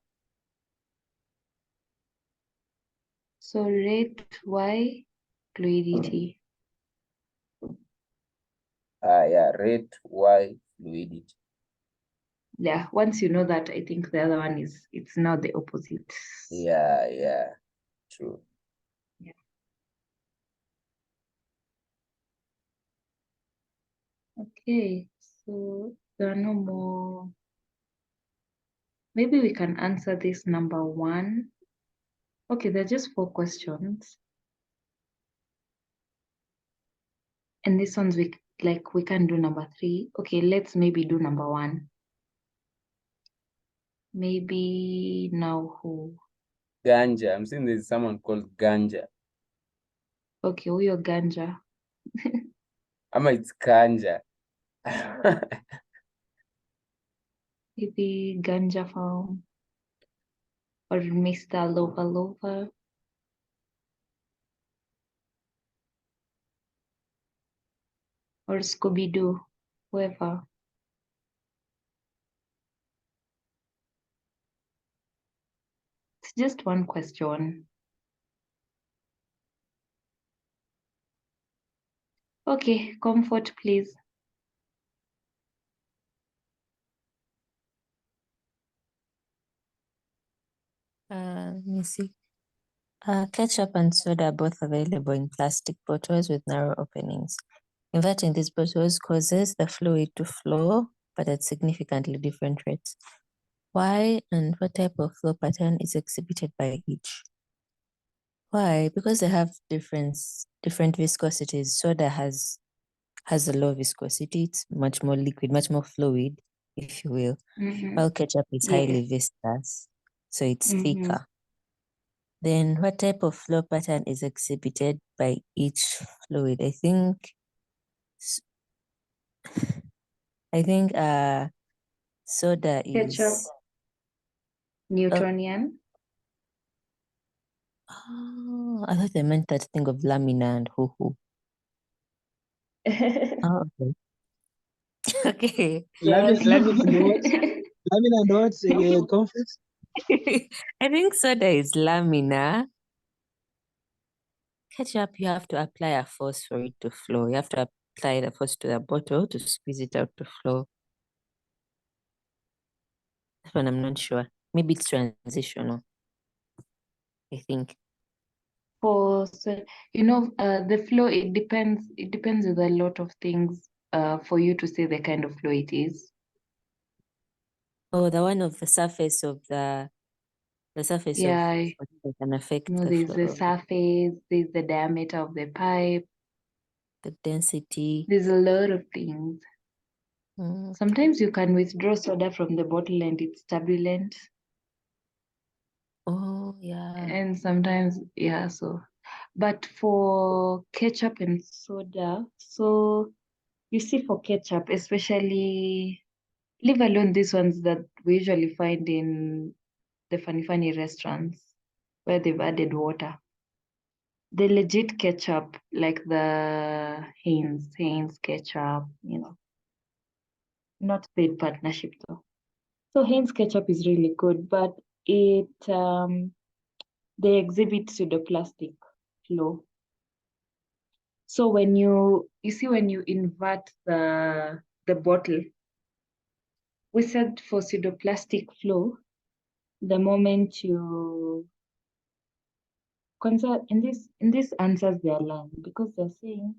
Speaker 1: So rate y, fluidity.
Speaker 8: Yeah, rate y, fluidity.
Speaker 1: Yeah, once you know that, I think the other one it's now the opposite.
Speaker 8: Yeah, true.
Speaker 1: Yeah. Okay, so there are no more. Maybe we can answer this number 1. Okay, there are just 4 questions. And this one's we can do number 3. Okay, let's maybe do number 1. Maybe now who?
Speaker 8: Ganja. I'm saying there's someone called Ganja.
Speaker 1: Okay, huyo Ganja.
Speaker 8: Ama it's Kanja.
Speaker 1: Maybe Ganja Farm. Or Mr. Lova Lova. Or Scooby-Doo. Whoever. It's just one question. Okay, comfort, please.
Speaker 7: Let me see. Ketchup and soda are both available in plastic bottles with narrow openings. Inverting these bottles causes the fluid to flow, but at significantly different rates. Why and what type of flow pattern is exhibited by each? Why? Because they have different viscosities. Soda has a low viscosity. It's much more liquid, much more fluid, if you will. While ketchup is highly viscous, so it's thicker. Then what type of flow pattern is exhibited by each fluid? I think soda
Speaker 1: Ketchup.
Speaker 7: is
Speaker 1: Newtonian.
Speaker 7: Oh, I thought they meant that thing of lamina and hoo-hoo. Oh, okay. Okay.
Speaker 2: Lamina and what? Lamina and what? Comfort?
Speaker 7: I think soda is lamina. Ketchup, you have to apply a force for it to flow. You have to apply the force to the bottle to squeeze it out to flow. That one I'm not sure. Maybe it's transitional, I think.
Speaker 1: So the flow, it depends with a lot of things for you to say the kind of flow it is.
Speaker 7: Oh, the one of the surface of the surface of what can affect the
Speaker 1: there's
Speaker 7: flow.
Speaker 1: the surface, there's the diameter of the pipe,
Speaker 7: the density.
Speaker 1: There's a lot of things.
Speaker 7: Mm.
Speaker 1: Sometimes you can withdraw soda from the bottle and it's turbulent.
Speaker 7: Oh, yeah.
Speaker 1: And sometimes, but for ketchup and soda, so you see for ketchup, especially, leave alone these ones that we usually find in the funny restaurants where they've added water. The legit ketchup, like the Heinz ketchup, not paid partnership though. So Heinz ketchup is really good, but they exhibit pseudoplastic flow. So when you invert the bottle, we said for pseudoplastic flow, the moment you in this answers their line, because they're saying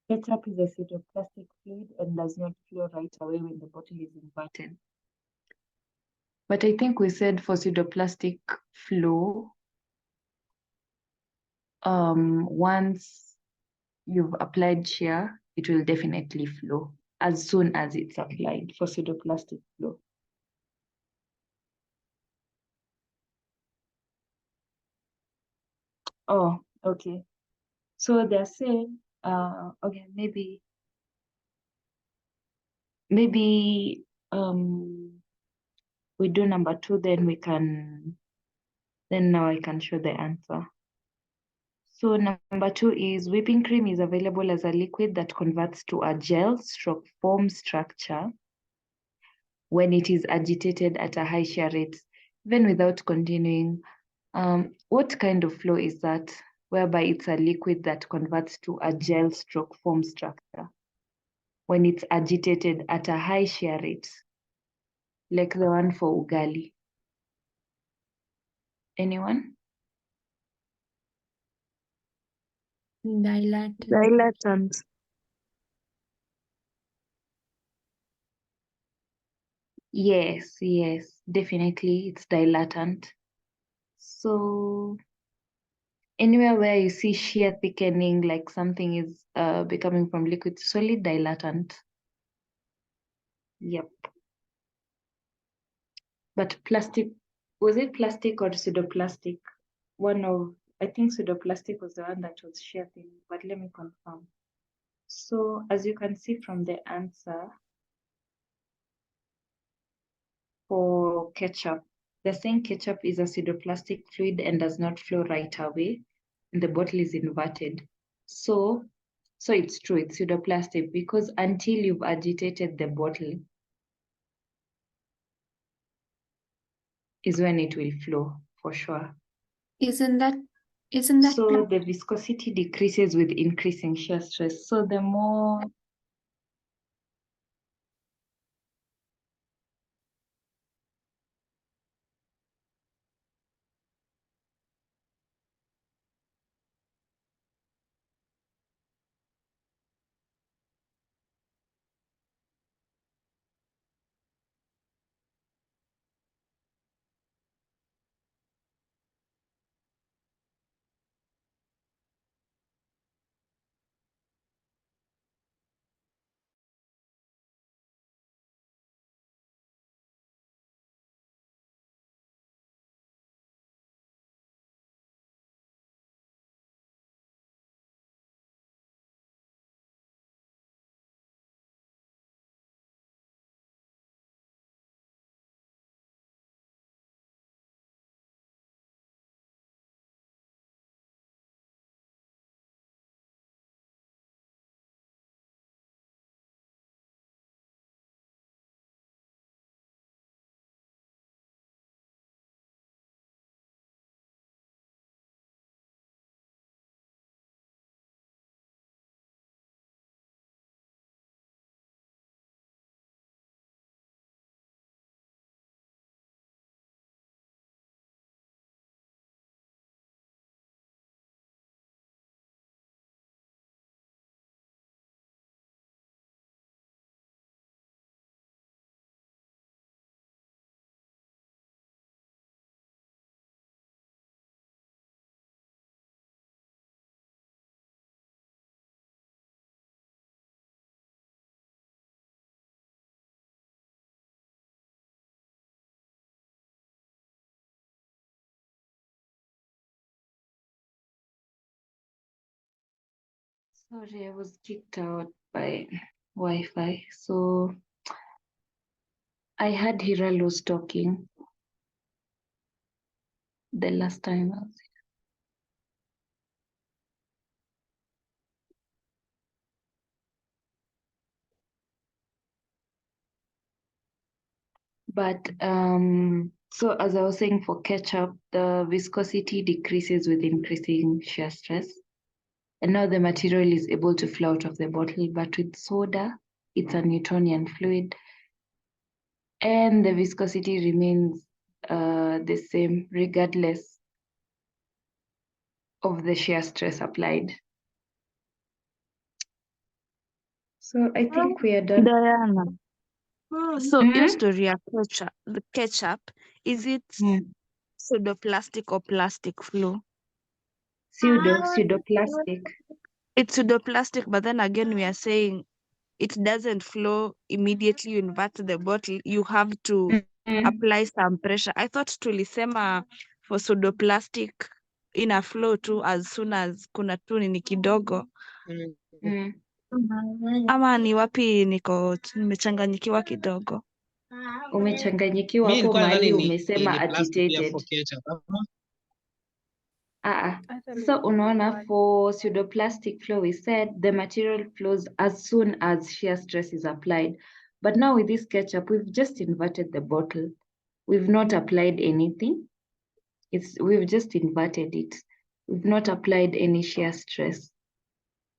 Speaker 1: ketchup is a pseudoplastic fluid and does not flow right away when the bottle is inverted. But I think we said for pseudoplastic flow, once you've applied shear, it will definitely flow as soon as it's applied for pseudoplastic flow. Oh, okay. So they're saying, okay, maybe we do number 2, then now I can show the answer. So number 2 is whipping cream is available as a liquid that converts to a gel stroke foam structure when it is agitated at a high shear rate, even without continuing. What kind of flow is that, whereby it's a liquid that converts to a gel stroke foam structure when it's agitated at a high shear rate, like the one for ugali? Anyone?
Speaker 3: Dilatant.
Speaker 1: Yes, definitely it's dilatant. So anywhere where you see shear thickening, like something is becoming from liquid to solid, dilatant. Yep. But plastic, was it plastic or pseudoplastic? I think pseudoplastic was the one that was shear thin, but let me confirm. So as you can see from the answer for ketchup, they're saying ketchup is a pseudoplastic fluid and does not flow right away, and the bottle is inverted. So it's true, it's pseudoplastic, because until you've agitated the bottle is when it will flow, for sure.
Speaker 3: Isn't that
Speaker 1: So the viscosity decreases with increasing shear stress. So the more sorry, I was kicked out by Wi-Fi. So I had Hiralos talking the last time I was here. But so as I was saying, for ketchup, the viscosity decreases with increasing shear stress. And now the material is able to flow out of the bottle. But with soda, it's a Newtonian fluid, and the viscosity remains the same regardless of the shear stress applied. So I think we are done.
Speaker 9: Diana. So
Speaker 1: Mhm.
Speaker 9: your story ya ketchup, the ketchup, is it pseudoplastic or plastic flow?
Speaker 1: Pseudoplastic.
Speaker 9: It's pseudoplastic, but then again we are saying it doesn't flow immediately you invert the bottle. You have to apply some pressure. I thought tulisema for pseudoplastic ina flow tu as soon as kuna tu nini kidogo. Ama ni wapi nimechanganyikiwa kidogo.
Speaker 1: Umechanganyikiwa
Speaker 2: Mi
Speaker 1: hapo
Speaker 2: nilikuwa nadhani
Speaker 1: mahali
Speaker 2: ni
Speaker 1: umesema
Speaker 2: plastic pia
Speaker 1: agitated.
Speaker 2: for ketchup.
Speaker 1: Sasa unaona, for pseudoplastic flow, we said the material flows as soon as shear stress is applied. But now with this ketchup, we've just inverted the bottle. We've not applied anything. We've just inverted it. We've not applied any shear stress.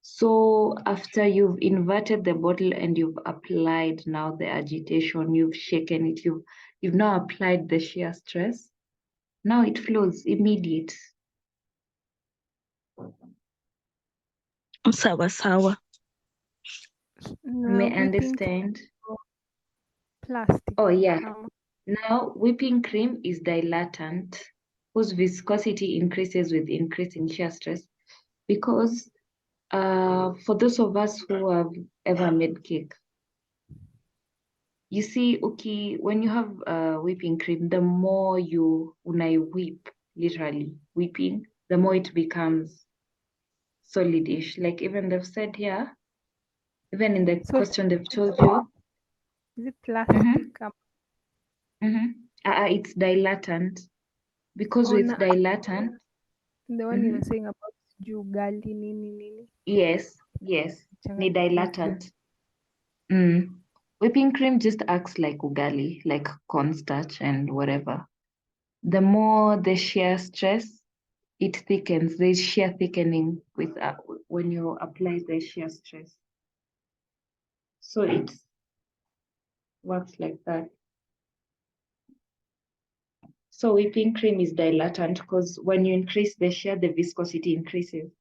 Speaker 1: So after you've inverted the bottle and you've applied now the agitation, you've shaken it, you've now applied the shear stress. Now it flows immediate.
Speaker 11: Sawa sawa.
Speaker 1: May understand.
Speaker 12: Plastic.
Speaker 1: Oh yeah. Now whipping cream is dilatant, whose viscosity increases with increasing shear stress. Because for those of us who have ever made cake, you see, okay, when you have whipping cream, the more you whip, literally whipping, the more it becomes solidish. Like even they've said here, even in the question they've told you.
Speaker 12: Is it plastic?
Speaker 1: It's dilatant. Because with dilatant.
Speaker 12: The one you were saying about ugali nini.
Speaker 1: Yes. Ni dilatant. Whipping cream just acts like ugali, like cornstarch and whatever. The more the shear stress, it thickens. There's shear thickening with when you apply the shear stress. So it works like that. So whipping cream is dilatant because when you increase the shear, the viscosity increases.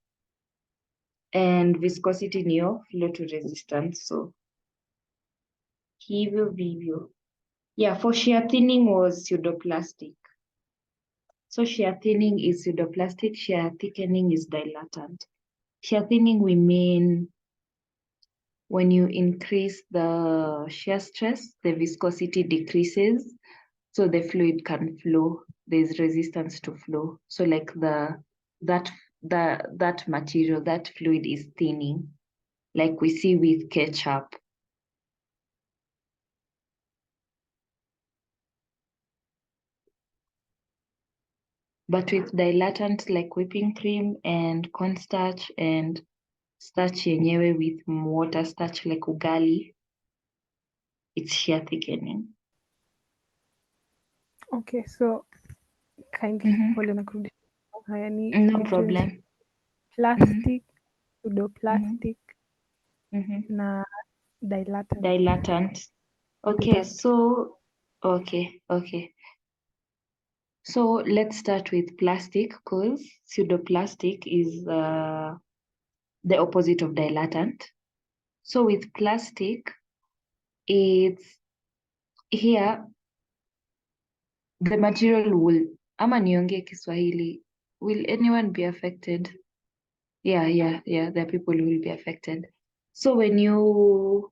Speaker 1: And viscosity in your flow to resistance. So hivyo. Yeah, for shear thinning was pseudoplastic. So shear thinning is pseudoplastic, shear thickening is dilatant. Shear thinning, we mean when you increase the shear stress, the viscosity decreases, so the fluid can flow. There's resistance to flow. So like that material, that fluid is thinning, like we see with ketchup. But with dilatant like whipping cream and cornstarch and starch yenyewe with water starch like ugali, it's shear thickening.
Speaker 12: Okay, so kindly pole na kurudisha haya ni
Speaker 1: No problem.
Speaker 12: Plastic, pseudoplastic na dilatant.
Speaker 1: Dilatant. Okay, so okay. So let's start with plastic because pseudoplastic is the opposite of dilatant. So with plastic, it's here the material will, ama niongee Kiswahili, will anyone be affected? Yeah, there are people who will be affected. So when you,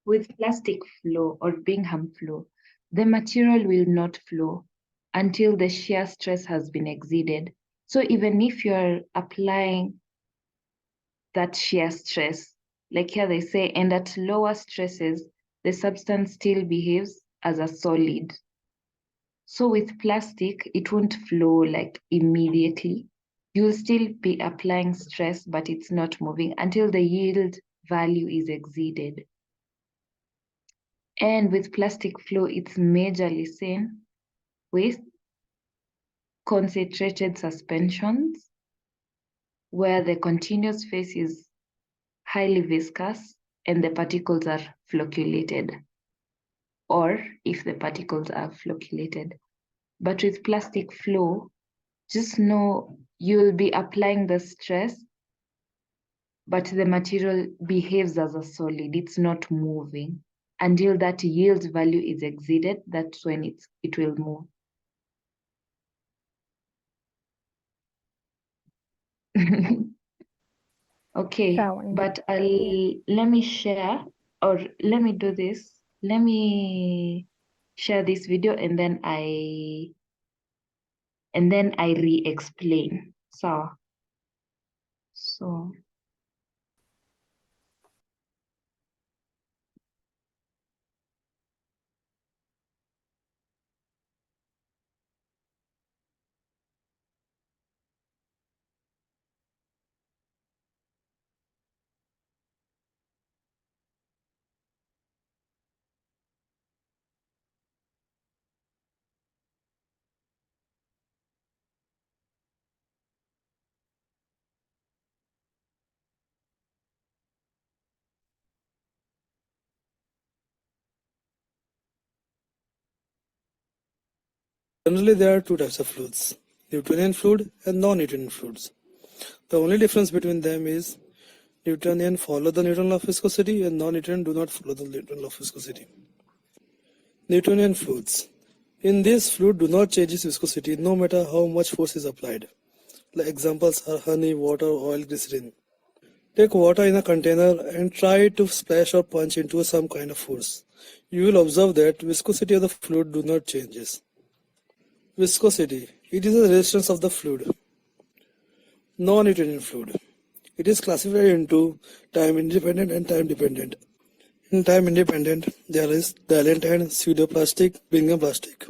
Speaker 1: with plastic flow or Bingham flow, the material will not flow until the shear stress has been exceeded. So even if you're applying that shear stress, like here they say, and at lower stresses, the substance still behaves as a solid. So with plastic, it won't flow like immediately. You'll still be applying stress, but it's not moving until the yield value is exceeded. And with plastic flow, it's majorly seen with concentrated suspensions, where the continuous phase is highly viscous and the particles are flocculated, or if the particles are flocculated. But with plastic flow, just know you'll be applying the stress, but the material behaves as a solid. It's not moving until that yield value is exceeded. That's when it will move. Okay, but let me share, or let me do this. Let me share this video and then I re-explain. So
Speaker 13: Generally, there are two types of fluids, Newtonian fluid and non-Newtonian fluids. The only difference between them is Newtonian follow the Newton law of viscosity and non-Newtonian do not follow the Newton law of viscosity. Newtonian fluids. In this, fluid do not change its viscosity no matter how much force is applied. The examples are honey, water, oil, glycerin. Take water in a container and try to splash or punch into some kind of force. You will observe that viscosity of the fluid do not changes. Viscosity. It is the resistance of the fluid. Non-Newtonian fluid. It is classified into time independent and time dependent. In time independent, there is dilatant and pseudoplastic, Bingham plastic.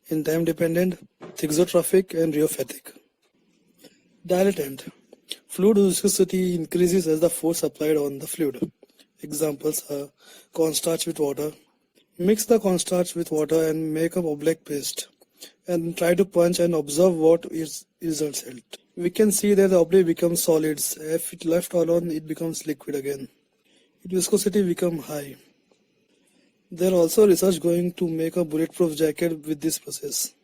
Speaker 13: In time dependent, thixotrophic and rheopathic. Dilatant. Fluid viscosity increases as the force applied on the fluid. Examples are cornstarch with water. Mix the cornstarch with water and make a oblique paste and try to punch and observe what is results. We can see that the oblique becomes solids. If it left alone, it becomes liquid again. Its viscosity becomes high. There are also research going to make a bulletproof jacket with this process.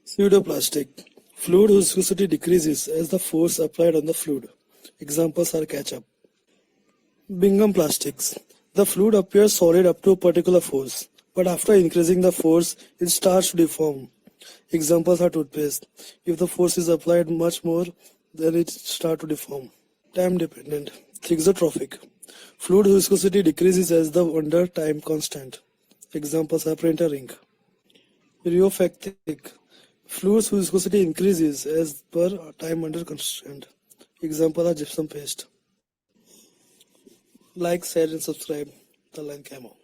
Speaker 13: Pseudoplastic. Fluid viscosity decreases as the force applied on the fluid. Examples are ketchup. Bingham plastics. The fluid appears solid up to a particular force, but after increasing the force, it starts to deform. Examples are toothpaste. If the force is applied much more, then it starts to deform. Time dependent. Thixotrophic. Fluid viscosity decreases as the under time constant. Examples are printer ink. Rheopathic. Fluid viscosity increases as per time under constant. Example are gypsum paste. Like, share and subscribe. The Line Camo.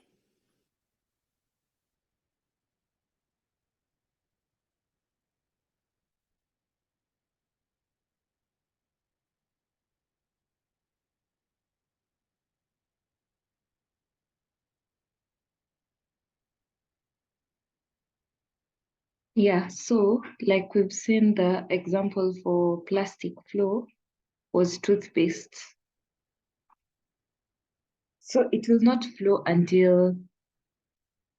Speaker 1: Yeah, so like we've seen, the example for plastic flow was toothpaste. So it will not flow until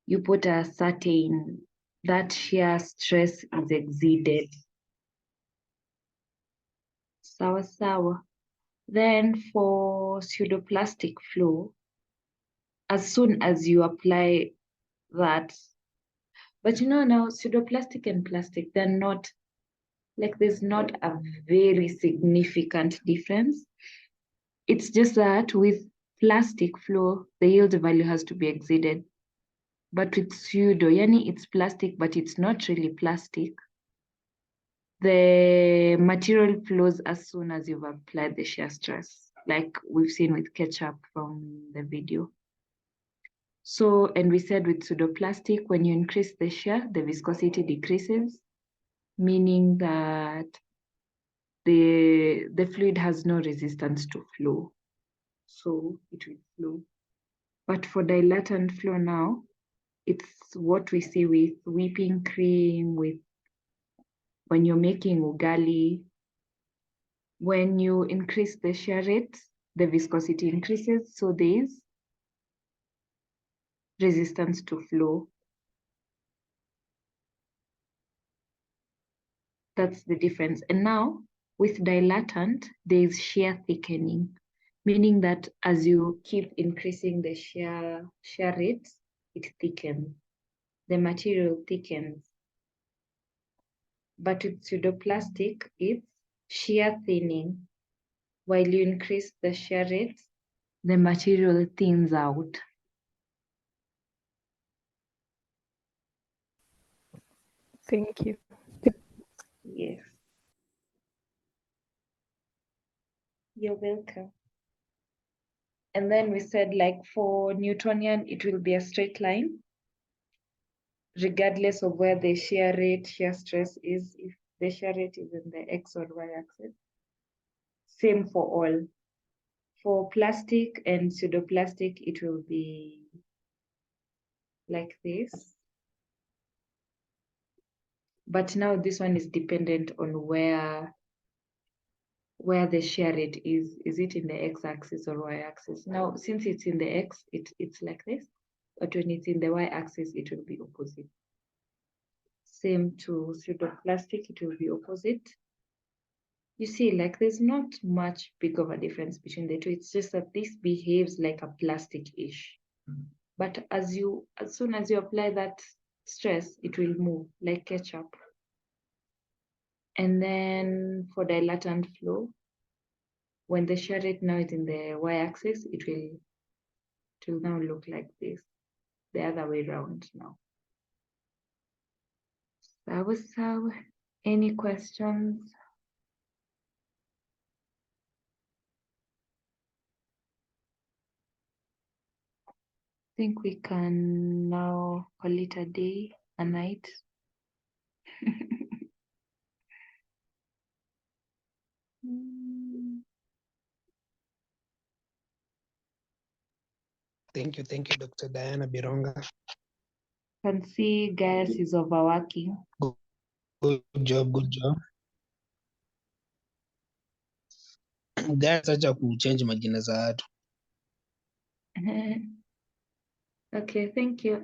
Speaker 1: you put a certain, that shear stress is exceeded. Sawa sawa. Then for pseudoplastic flow, as soon as you apply that, but you know now pseudoplastic and plastic, they're not, like there's not a very significant difference. It's just that with plastic flow, the yield value has to be exceeded. But with pseudo, yani it's plastic, but it's not really plastic. The material flows as soon as you've applied the shear stress, like we've seen with ketchup from the video. So, and we said with pseudoplastic, when you increase the shear, the viscosity decreases, meaning that the fluid has no resistance to flow. So it will flow. But for dilatant flow now, it's what we see with whipping cream, with when you're making ugali. When you increase the shear rate, the viscosity increases, so there is resistance to flow. That's the difference. And now with dilatant, there is shear thickening, meaning that as you keep increasing the shear rate, it thickens. The material thickens. But with pseudoplastic, it's shear thinning. While you increase the shear rate, the material thins out.
Speaker 12: Thank you.
Speaker 1: Yes. You're welcome. And then we said, like for Newtonian, it will be a straight line, regardless of where the shear rate, shear stress is, if the shear rate is in the X or Y axis. Same for all. For plastic and pseudoplastic, it will be like this. But now this one is dependent on where the shear rate is. Is it in the X-axis or Y-axis? Now, since it's in the X, it's like this. But when it's in the Y-axis, it will be opposite. same to pseudoplastic, it will be opposite. You see, like there's not much big of a difference between the two. It's just that this behaves like a plastic-ish. But as soon as you apply that stress, it will move like ketchup. And then for dilatant flow, when the shear rate now is in the y-axis, it will now look like this, the other way around now. So, any questions? I think we can now call it a day, a night.
Speaker 2: Thank you, Dr. Diana Bironga.
Speaker 1: Can see Gaius is overworking.
Speaker 2: Good job. Gaius, acha kuchange majina za watu.
Speaker 1: Okay, thank you.